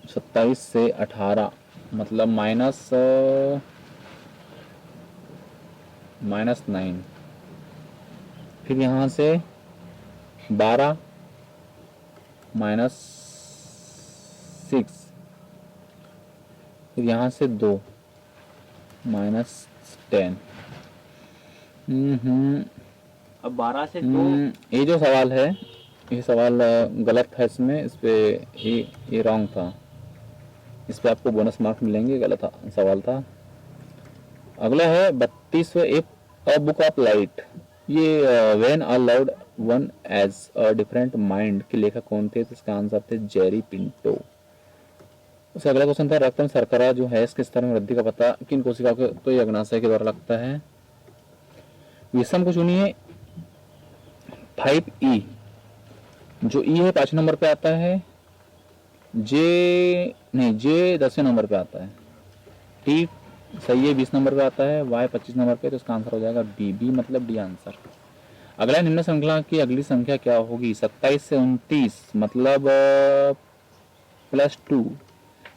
27 से 18 मतलब -9, फिर यहाँ से 12 -6, फिर यहाँ से 2 -10। अब 12 से 2 ये जो सवाल है, ये सवाल गलत था, इसमें इस पे ये रॉन्ग था, इस पे आपको बोनस मार्क मिलेंगे, गलत सवाल था। अगला है 32वां, ए बुक ऑफ लाइट, ये when a loud one as a different mind के लेखक कौन थे, तो इसका आंसर थे जेरी पिंटो। उससे अगला क्वेश्चन था, रक्त में शर्करा जो है इसके स्तर में वृद्धि का पता किन कोशिकाओं के, तो ये अग्नाशय के द्वारा लगता है। विषम को चुनिए 5E, जो ई है 5 नंबर पे आता है, जे 10वें नंबर पे आता है, टी सही है 20 नंबर पे आता है, वाई 25 नंबर पे, तो इसका आंसर हो जाएगा बी मतलब डी आंसर। अगला, निम्न श्रृंखला की अगली संख्या क्या होगी, 27 से 29 मतलब +2,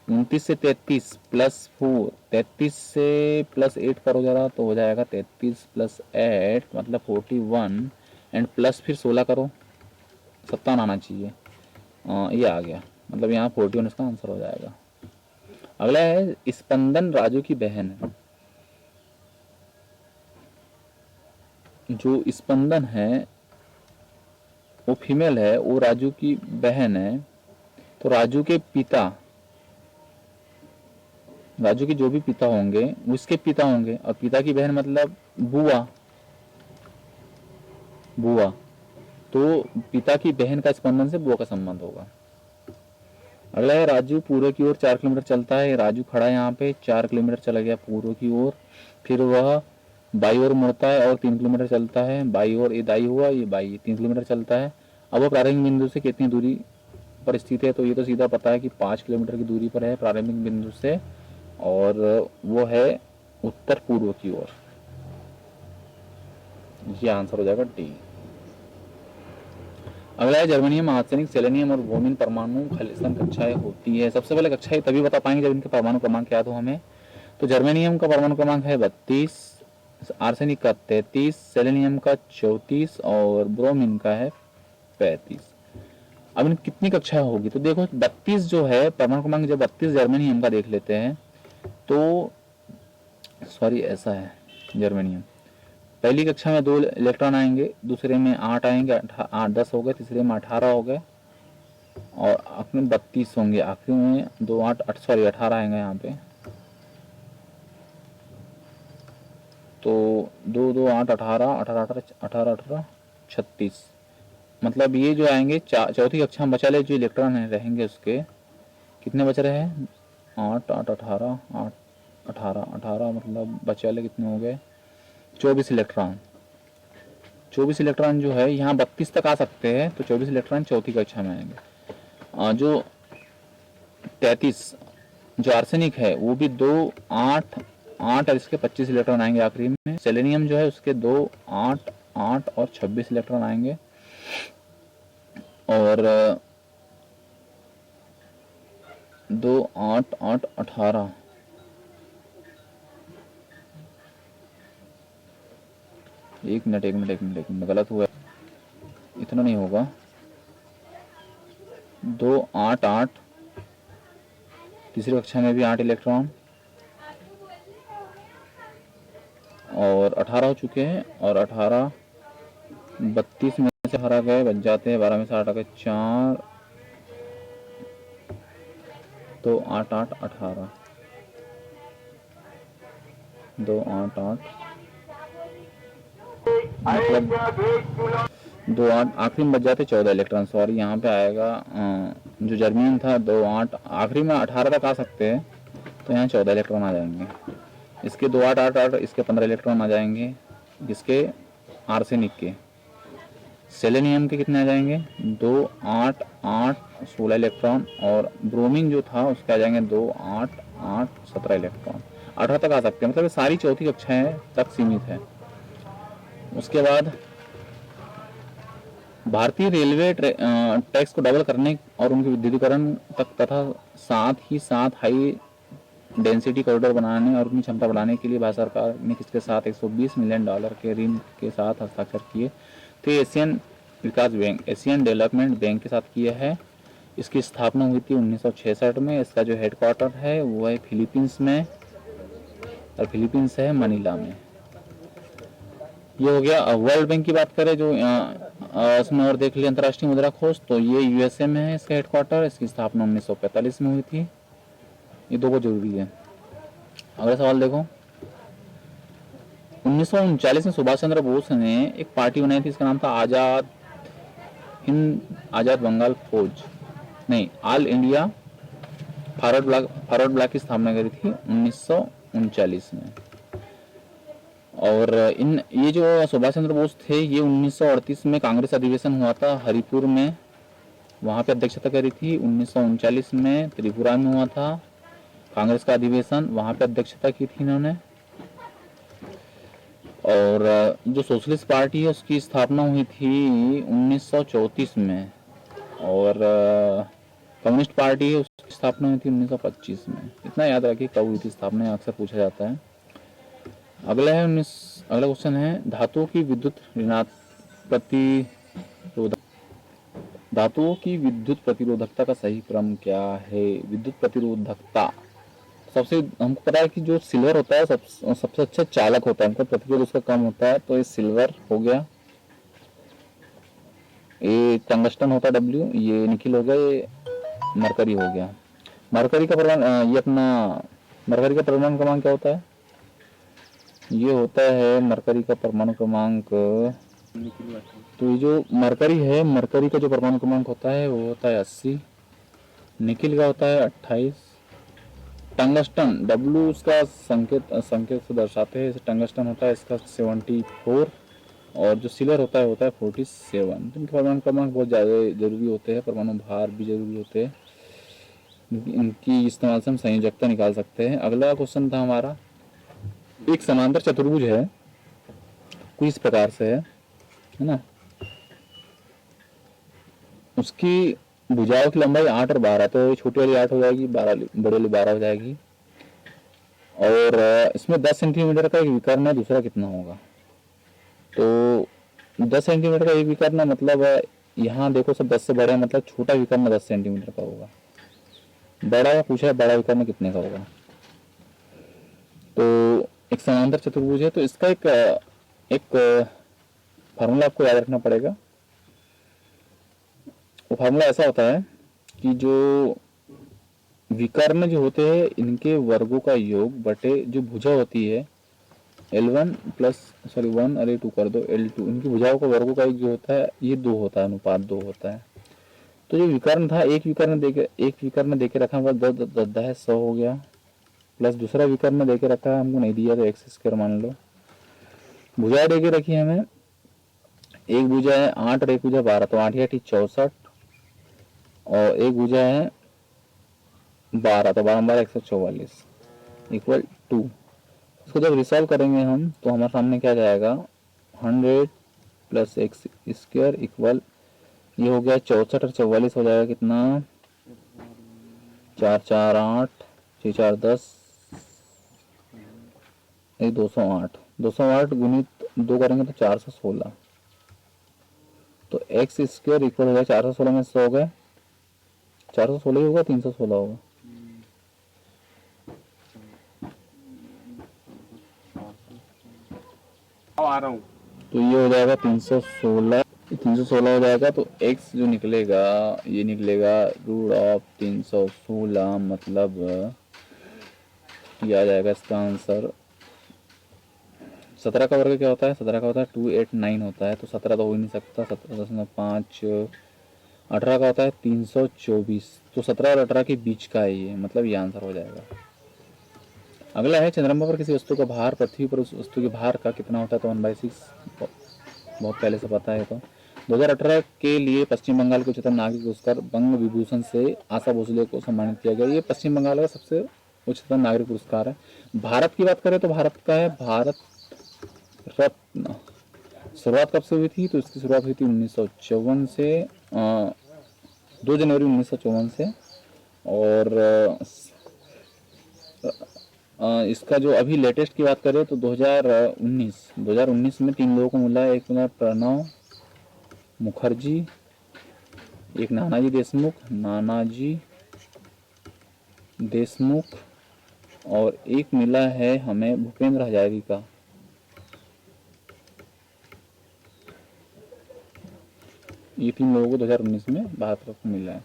29 से 33 +4, 33 से +8 करो जरा तो हो जाएगा 33 + 8 मतलब 41, एंड प्लस फिर 16 करो, 57 आना चाहिए, ये आ गया, मतलब यहाँ 41 इसका आंसर हो जाएगा। अगला है, स्पंदन राजू की बहन है। जो स्पंदन है वो फीमेल है, वो राजू की बहन है, तो राजू के पिता, राजू के जो भी पिता होंगे वो इसके पिता होंगे, और पिता की बहन मतलब बुआ, तो पिता की बहन का स्पंदन से बुआ का संबंध होगा। अगला है, राजू पूर्व की ओर 4 किलोमीटर चलता है। राजू खड़ा है यहाँ पे, 4 किलोमीटर चला गया पूर्व की ओर, फिर वह बाई ओर मुड़ता है और 3 किलोमीटर चलता है, बाई ओर, ये दाई हुआ, ये बाई, 3 किलोमीटर चलता है। अब वह प्रारंभिक बिंदु से कितनी दूरी पर स्थित है, तो ये तो सीधा पता है कि 5 किलोमीटर की दूरी पर है प्रारंभिक बिंदु से, और वो है उत्तर पूर्व की ओर। ये आंसर हो जाएगा डी। अगला है जर्मेनियम, आर्सेनिक, सेलेनियम और ब्रोमीन परमाणु खालिस्तान कक्षाएं होती है। सबसे पहले कक्षाएं तभी बता पाएंगे जब इनके परमाणु क्रमांक याद हो हमें। तो जर्मेनियम का परमाणु क्रमांक है 32, आर्सेनिक का 33, सेलेनियम का 34 और ब्रोमीन का है 35। अब इन कितनी कक्षाएं होगी, तो देखो 32 जो है परमाणु क्रमांक, जब 32 जर्मेनियम का देख लेते हैं तो सॉरी ऐसा है, जर्मेनियम पहली कक्षा में 2 इलेक्ट्रॉन आएंगे, दूसरे में 8 आएंगे, 8 10 हो गए, तीसरे में 18 हो गए और आखिरी में 32 होंगे। आखिरी में 2 8 सॉरी 18 आएंगे यहाँ पे, तो 2 2 8 18 18 18 18 36, मतलब ये जो आएंगे चौथी कक्षा में बचा ले जो इलेक्ट्रॉन रहेंगे उसके कितने बच रहे हैं, 8 8 18 8 18 18, मतलब बचा ले कितने हो गए, 24 इलेक्ट्रॉन। 24 इलेक्ट्रॉन जो है यहाँ 32 तक आ सकते हैं, तो 24 इलेक्ट्रॉन चौथी कक्षा में आएंगे। जो 33 जो आर्सेनिक है वो भी 2 8 8 और इसके 25 इलेक्ट्रॉन आएंगे आखिरी में। सेलेनियम जो है उसके 2 8 8 और 26 इलेक्ट्रॉन आएंगे, और 2 8 8 18, एक मिनट गलत हुआ, इतना नहीं होगा, 2 8 8, तीसरी कक्षा में भी 8 इलेक्ट्रॉन और 18 हो चुके हैं, और 18 32 में से हरा गए, बच जाते हैं 12 में से 8 आ गए 4, तो 8 8 18, 2 8 8 मतलब 2 8, आखिरी में बच जाते 14 इलेक्ट्रॉन। सॉरी यहाँ पे आएगा जो जर्मीन था 2 8, आखिरी में 18 तक आ सकते हैं, तो यहाँ 14 इलेक्ट्रॉन आ जाएंगे। इसके 2 8 8 8, इसके 15 इलेक्ट्रॉन आ जाएंगे, इसके आर्सेनिक के। सेलेनियम के कितने आ जाएंगे, 2 8 8 16 इलेक्ट्रॉन, और ब्रोमीन जो था उसके आ जाएंगे 2 8 8 17 इलेक्ट्रॉन। 18 तक आ सकते हैं, मतलब ये सारी चौथी कक्षाएं तक सीमित है। उसके बाद भारतीय रेलवे टैक्स को डबल करने और उनके विद्युतीकरण तक तथा साथ ही साथ हाई डेंसिटी कॉरिडोर बनाने और अपनी क्षमता बढ़ाने के लिए भारत सरकार ने किसके साथ $120 मिलियन के ऋण के साथ हस्ताक्षर किए, तो एशियन विकास बैंक, एशियन डेवलपमेंट बैंक के साथ किया है। इसकी स्थापना हुई थी 1966 में। इसका जो हेडक्वार्टर है वो है फिलीपींस में, और फिलीपींस है मनीला में। ये हो गया। वर्ल्ड बैंक की बात करें जो इसमें और देख लिया अंतर्राष्ट्रीय मुद्रा कोष, तो ये यूएसए में है इसका हेडक्वार्टर। इसकी स्थापना 1945 में हुई थी। ये दो बहुत जरूरी है। अगला सवाल देखो, 1939 में सुभाष चंद्र बोस ने एक पार्टी बनाई थी, इसका नाम था आजाद बंगाल फौज, नहीं ऑल इंडिया फॉरवर्ड ब्लॉक की स्थापना करी थी 1939 में। और ये जो सुभाष चंद्र बोस थे ये 1938 में कांग्रेस अधिवेशन हुआ था हरिपुर में, वहां पे अध्यक्षता करी थी। 1939 में त्रिपुरा में हुआ था कांग्रेस का अधिवेशन, वहां पे अध्यक्षता की थी इन्होंने। और जो सोशलिस्ट पार्टी है उसकी स्थापना हुई थी 1934 में, और कम्युनिस्ट पार्टी है उसकी स्थापना हुई थी 1925 में। इतना याद रखिए कब हुई थी स्थापना, अक्सर पूछा जाता है। अगला क्वेश्चन है धातुओं की विद्युत प्रतिरोधकता का सही क्रम क्या है। विद्युत प्रतिरोधकता सबसे हमको पता है कि जो सिल्वर होता है सबसे अच्छा चालक होता है, हमको प्रतिरोध उसका कम होता है, तो ये सिल्वर हो गया। ये टंगस्टन होता है W, ये निकिल हो गया, ये मरकरी हो गया। मरकरी का परमाणु क्रमांक क्या होता है, ये होता है मरकरी का परमाणु क्रमांक, तो ये जो मरकरी है, मरकरी का जो परमाणु क्रमांक होता है वो होता है 80, निकिल का होता है 28, टंगस्टन W उसका संकेत से दर्शाते हैं, टंगस्टन होता है इसका 74, और जो सिलर होता है 47। तो इनके परमाणु क्रमांक बहुत ज़्यादा जरूरी होते हैं, परमाणु भार भी जरूरी होते हैं, इनकी इस्तेमाल से हम संयोजकता निकाल सकते हैं। अगला क्वेश्चन था हमारा, एक समांतर चतुर्भुज है, कुछ इस प्रकार से है ना, उसकी भुजाओं की लंबाई 8 और 12, तो छोटी वाली 8 हो जाएगी, 12 बड़ी वाली 12 हो जाएगी। और इसमें 10 सेंटीमीटर का एक विकर्ण है, दूसरा कितना होगा? तो 10 सेंटीमीटर का एक विकर्ण मतलब यहाँ देखो सब 10 से बड़े हैं, मतलब छोटा विकर्ण 10 सेंटीमीटर का होगा। बड़ा पूछा है, बड़ा विकर्ण कितने का होगा? तो एक समांतर चतुर्भुज है, तो इसका एक फार्मूला आपको याद रखना पड़ेगा। वो फार्मूला ऐसा होता है कि जो विकर्ण जो होते हैं इनके वर्गों का योग बटे जो भुजा होती है L1 प्लस 1 अरे 2 कर दो L2, इनकी भुजाओं का वर्गों का योग जो होता है ये 2 होता है, अनुपात 2 होता है। तो जो विकर्ण था, एक विकर्ण देके रखा है 10 है 100 हो गया, प्लस दूसरा विकर्ण देके रखा है, हमको नहीं दिया तो x² मान लो। भुजा देके रखी है हमें, एक भुजा है 8 और एक भुजा 12, तो 8 8 64, और एक भुजा है 12, तो 12 12 144 इक्वल 2। इसको जब रिसॉल्व करेंगे हम तो हमारे सामने क्या जाएगा, 100 प्लस x² इक्वल ये हो गया 64 और 44 हो जाएगा कितना, 4 4 8 6 4 10 208, 208 गुणित 2 करेंगे तो 416, तो x² इक्वल हो गया 416 में 100 हो गए, 416 ही होगा 316 होगा, आ रहा हूँ। तो ये हो जाएगा 316, 316 हो जाएगा। तो x जो निकलेगा ये निकलेगा √316, मतलब ये आ जाएगा इसका आंसर। 17 का वर्ग क्या होता है, 17 का होता है 289 होता है, तो 17 तो हो ही नहीं सकता, 17.5, 18 का होता है 324, तो 17 और 18 के बीच का है ये, मतलब ये आंसर हो जाएगा। अगला है, चंद्रमा पर किसी वस्तु का भार पृथ्वी पर उस वस्तु के भार का कितना होता है, तो 1/6, बहुत पहले से पता है। तो 2018 के लिए पश्चिम बंगाल के उच्चतम नागरिक पुरस्कार बंग विभूषण से आशा भोसले को सम्मानित किया गया। ये पश्चिम बंगाल का सबसे उच्चतम नागरिक पुरस्कार है। भारत की बात करें तो भारत का है भारत रत्न। शुरुआत कब से हुई थी, तो इसकी शुरुआत हुई थी 1954 से, 2 जनवरी 1954 से। और इसका जो अभी लेटेस्ट की बात करें तो 2019 में 3 लोगों को मिला है। एक मिला प्रणव मुखर्जी, एक नानाजी देशमुख, और एक मिला है हमें भूपेंद्र हजारिका। ये 3 लोगों को 2019 में भारत रत्न मिला है।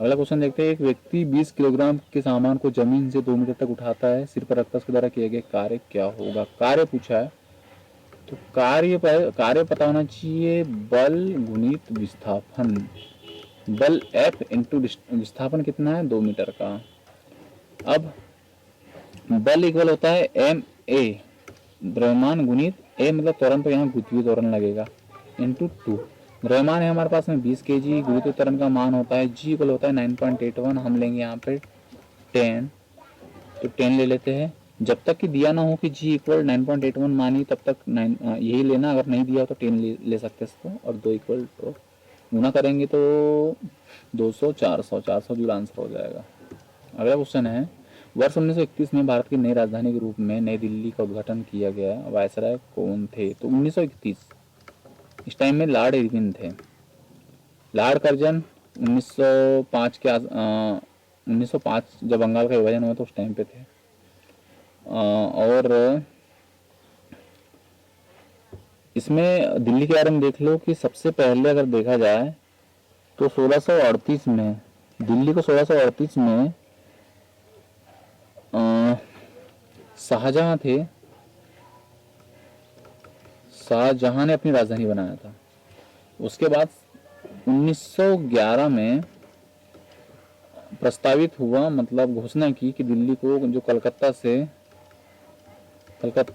अगला क्वेश्चन देखते हैं, एक व्यक्ति 20 किलोग्राम के सामान को जमीन से 2 मीटर तक उठाता है, सिर पर रखता है, उसके द्वारा किए गए कार्य क्या होगा? कार्य पूछा है तो कार्य पता होना चाहिए, बल गुणित विस्थापन। बल F इंटू विस्थापन कितना है, 2 मीटर का। अब बल इक्वल होता है ma, द्रव्यमान गुणित a मतलब त्वरण, तो यहाँ गुरुत्वीय त्वरण लगेगा, इंटू 2। द्रव्यमान है हमारे पास में 20 kg, गुरुत्वीय त्वरण का मान होता है g इक्वल होता है 9.81, हम लेंगे यहाँ पे 10, तो 10 ले लेते हैं। जब तक कि दिया ना हो कि g इक्वल 9.81 मानी तब तक 9 यही लेना, अगर नहीं दिया हो तो 10 ले सकते हैं इसको, और 2 इक्वल तो गुना करेंगे तो 200 400 जुड़ा आंसर हो जाएगा। अगला क्वेश्चन है, वर्ष 1931 में भारत की नई राजधानी के रूप में नई दिल्ली का उद्घाटन किया गया, वायसराय कौन थे? तो 1931, इस टाइम में लॉर्ड इरविन थे। लॉर्ड कर्जन 1905 के 1905 जब बंगाल का विभाजन हुआ तो उस टाइम पे थे। और इसमें दिल्ली के बारे में देख लो कि सबसे पहले अगर देखा जाए तो 1638 में दिल्ली को 1638 में शाहजहां ने अपनी राजधानी बनाया था। उसके बाद 1911 में प्रस्तावित हुआ, मतलब घोषणा की कि दिल्ली को जो कलकत्ता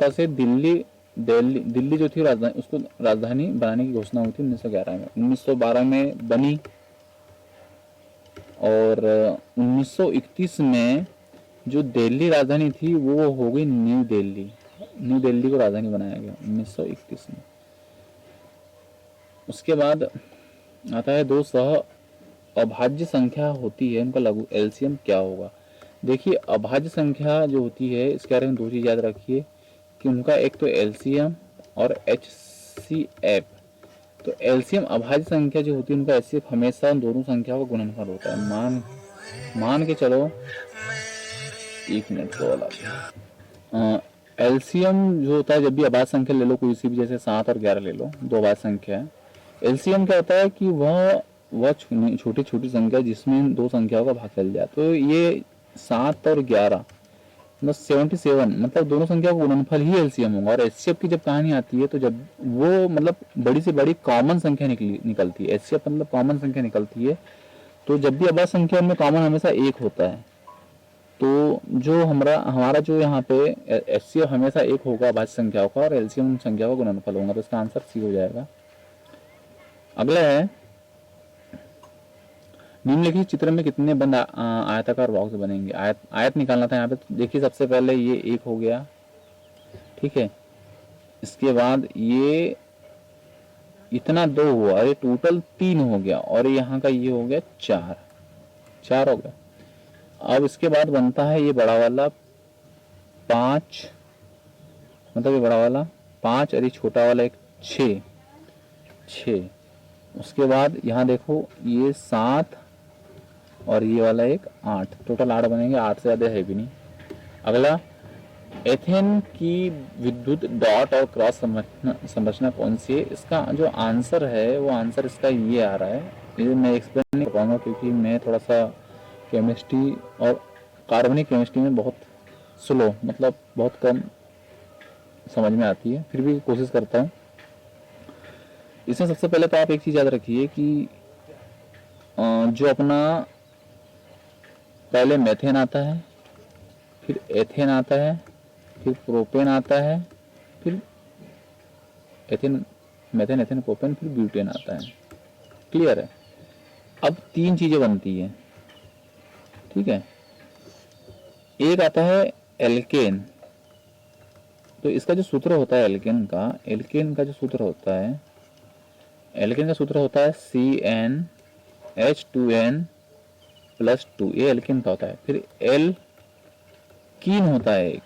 से दिल्ली दिल्ली दिल्ली जो थी राजधानी, उसको राजधानी बनाने की घोषणा हुई थी 1911 में। 1912 में बनी और 1931 में जो दिल्ली राजधानी थी वो हो गई न्यू दिल्ली। न्यू दिल्ली को राजधानी बनाया गया 1931 में। उसके बाद आता है दो सह अभाज्य संख्या होती है, उनका लघु एलसीएम क्या होगा। देखिए अभाज्य संख्या जो होती है इसके बारे में दो चीज याद रखिए कि उनका एक तो एलसीएम और एचसीएफ। तो एलसीएम अभाज्य संख्या जो होती है उनका एचसीएफ हमेशा उन दोनों संख्याओं का गुणनफल होता है। मान के चलो, एक मिनट को वाला एलसीएम जो होता है, जब भी अभाज्य संख्या ले लो कोई सी भी, जैसे 7 और 11 ले लो, दो अभाज्य संख्या है। एलसीएम क्या होता है कि वह छोटी छोटी संख्या जिसमें दो संख्याओं का भाग चल जाए। तो ये 7 और 11 मतलब 77, मतलब दोनों संख्याओं का गुणनफल ही एलसीएम होगा। और एचसीएफ की जब कहानी आती है तो जब वो मतलब बड़ी से बड़ी कॉमन संख्या निकलती है, एचसीएफ मतलब कॉमन संख्या निकलती है। तो जब भी अभाज्य संख्या में कॉमन हमेशा एक होता है। तो जो हमारा जो यहाँ पे एचसीएफ हमेशा एक होगा अभाज्य संख्याओं का, और एलसीएम संख्या का गुणनफल होगा। तो इसका आंसर सी हो जाएगा। अगला है, निम्नलिखित चित्र में कितने बंद आयताकार बॉक्स बनेंगे। आयत निकालना था यहाँ पे। तो देखिए सबसे पहले ये एक हो गया, ठीक है। इसके बाद ये इतना 2 हुआ, अरे टोटल 3 हो गया, और यहाँ का ये हो गया 4 हो गया। अब इसके बाद बनता है ये बड़ा वाला 5, मतलब ये बड़ा वाला 5 और ये छोटा वाला एक 6। उसके बाद यहाँ देखो ये 7 और ये वाला एक 8, टोटल 8 बनेंगे। 8 से ज्यादा है भी नहीं। अगला, एथेन की विद्युत डॉट और क्रॉस संरचना कौन सी है। इसका जो आंसर है वो आंसर इसका ये आ रहा है। ये मैं एक्सप्लेन नहीं कर पाऊंगा क्योंकि मैं थोड़ा सा केमिस्ट्री और कार्बनिक केमिस्ट्री में बहुत स्लो, मतलब बहुत कम समझ में आती है, फिर भी कोशिश करता हूँ। इसमें सबसे पहले तो आप एक चीज याद रखिए कि जो अपना पहले मेथेन आता है, फिर एथेन आता है, फिर प्रोपेन आता है, फिर मेथेन एथेन प्रोपेन, फिर ब्यूटेन आता है। क्लियर है। अब 3 चीजें बनती है, ठीक है। एक आता है एल्केन। तो इसका जो सूत्र होता है एल्केन का जो सूत्र होता है, एल्केन का सूत्र होता है CnH2n+2। ये एल्केन का होता है। फिर एल्कीन होता है एक,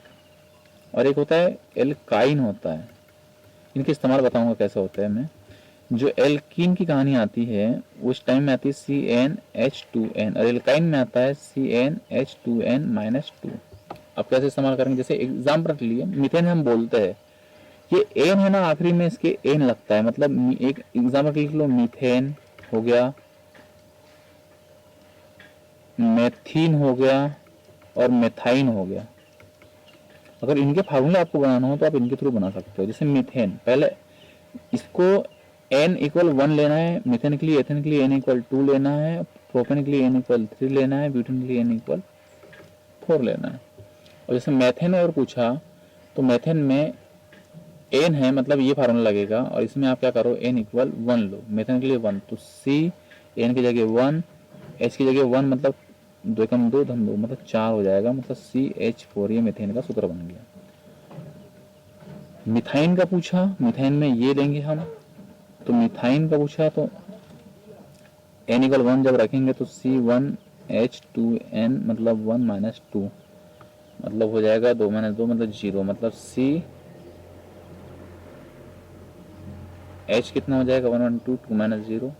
और एक होता है एल्काइन होता है। इनके इस्तेमाल बताऊंगा कैसे होता है मैं। जो एल्कीन की कहानी आती है उस टाइम में आती है CnH2n, और एल्काइन में आता है CnH2n-2। अब कैसे इस्तेमाल करेंगे, जैसे एग्जाम्पल के लिए मीथेन हम बोलते हैं, ये एन है ना, आखिरी में इसके एन लगता है। मतलब एक एग्जाम्पल लिख लो, मीथेन हो गया, मेथीन हो गया और मेथाइन हो गया। अगर इनके फार्मूले आपको बनाना हो तो आप इनके थ्रू बना सकते हो। जैसे मीथेन, पहले इसको n=1 लेना है, मीथेन के लिए, एथेन के लिए n=2 लेना है, प्रोपेन के लिए n=3 लेना है, ब्यूटेन के लिए n=4 लेना है। और जैसे मेथेन और पूछा तो मेथेन में n है, मतलब ये फार्मूला लगेगा, और इसमें आप क्या करो, n=1 लो। मेथेन के लिए 1, तो C n की जगह 1, H की जगह 1, मतलब 2 कम 2 धम 2, मतलब 4 हो जाएगा, मतलब CH4। ये मेथेन का सूत्र बन गया। मिथाइन का पूछा, मिथाइन में ये लेंगे हम। तो मिथाइन का पूछा तो n=1 जब रखेंगे तो C1H2n, मतलब 1 - 2, मतलब हो जाएगा 2 - 2, मतलब 0, मतलब H कितना हो जाएगा, 1 - 2, 2 - 0,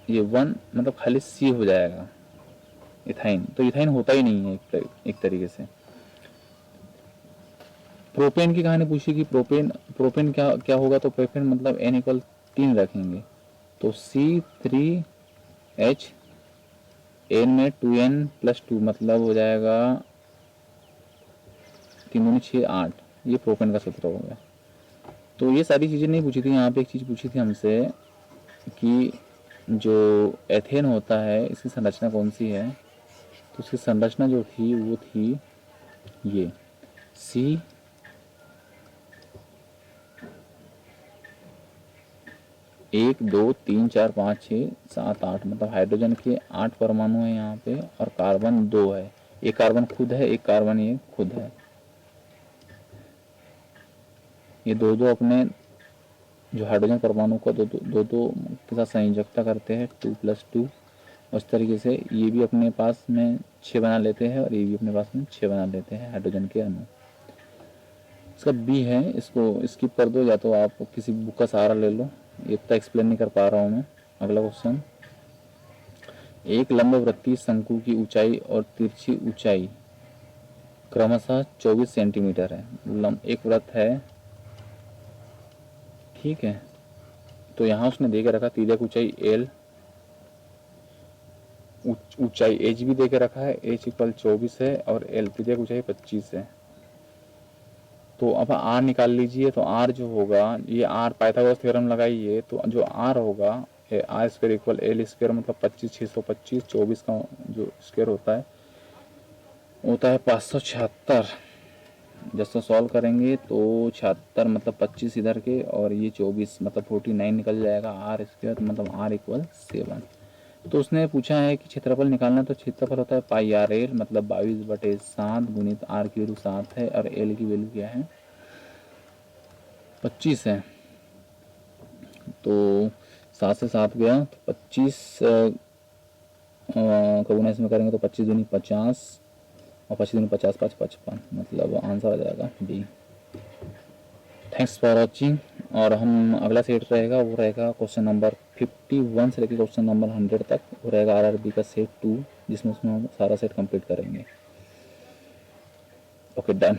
ये 1, मतलब खाली C हो जाएगा इथाइन। तो इथाइन होता ही नहीं है एक तरीके से। प्रोपेन की कहानी पूछी कि प्रोपेन क्या होगा, तो प्रोपेन मतलब n=3 रखेंगे, तो C3H n में 2n+2, मतलब हो जाएगा 3 दूनी 6 8। ये प्रोपेन का सूत्र हो गया। तो ये सारी चीज़ें नहीं पूछी थी। यहाँ पे एक चीज़ पूछी थी हमसे कि जो एथेन होता है इसकी संरचना कौन सी है। तो उसकी संरचना जो थी वो थी ये 1 2 3 4 5 6 7 8 मतलब हाइड्रोजन के 8 परमाणु है यहाँ पे और कार्बन 2 है। एक कार्बन खुद है, एक कार्बन ये खुद है। ये दो दो अपने जो हाइड्रोजन परमाणु को दो दो के साथ संयोजकता करते हैं 2+2। उस तरीके से ये भी अपने पास में 6 बना लेते हैं और ये भी अपने पास में 6 बना लेते हैं हाइड्रोजन के अणु। इसका बी है, इसको स्किप कर दो या तो आप किसी बुक का सहारा ले लो, इतना एक्सप्लेन नहीं कर पा रहा हूँ मैं। अगला क्वेश्चन, एक लंबवृत्तीय शंकु की ऊंचाई और तिरछी ऊंचाई क्रमशः 24 सेंटीमीटर है। एक वृत्त है, ठीक है, तो यहाँ उसने दे के रखा तिर्यक ऊंचाई L, ऊंचाई H भी दे के रखा है, H इक्वल 24 है और L तिर्यक ऊंचाई 25 है। तो अब R निकाल लीजिए। तो R जो होगा, ये R पाइथागोरस थ्योरम लगाइए, तो जो R होगा R square equal L square मतलब 25 625, 24 का जो स्क्वायर होता है 576। जैसे सॉल्व करेंगे तो 76 मतलब 25 इधर के और ये 24 मतलब 49 निकल जाएगा। आर स्क्वायर मतलब R इक्वल 7। तो उसने पूछा है कि क्षेत्रफल निकालना, तो क्षेत्रफल होता है पाई आर एल मतलब 22/7 गुणित R की वैल्यू 7 है और L की वैल्यू क्या है 25 है। तो 7 से 7 गया तो 25 का गुना इसमें करेंगे तो 25 दूनी 50 और 25 दूनी 50 5 55 मतलब आंसर आ जाएगा डी। Thanks for watching. और हम अगला सेट रहेगा वो रहेगा क्वेश्चन नंबर 51 से लेकर क्वेश्चन नंबर 100 तक, वो रहेगा आरआरबी का सेट 2 जिसमें उसमें हम सारा सेट कंप्लीट करेंगे। Okay done.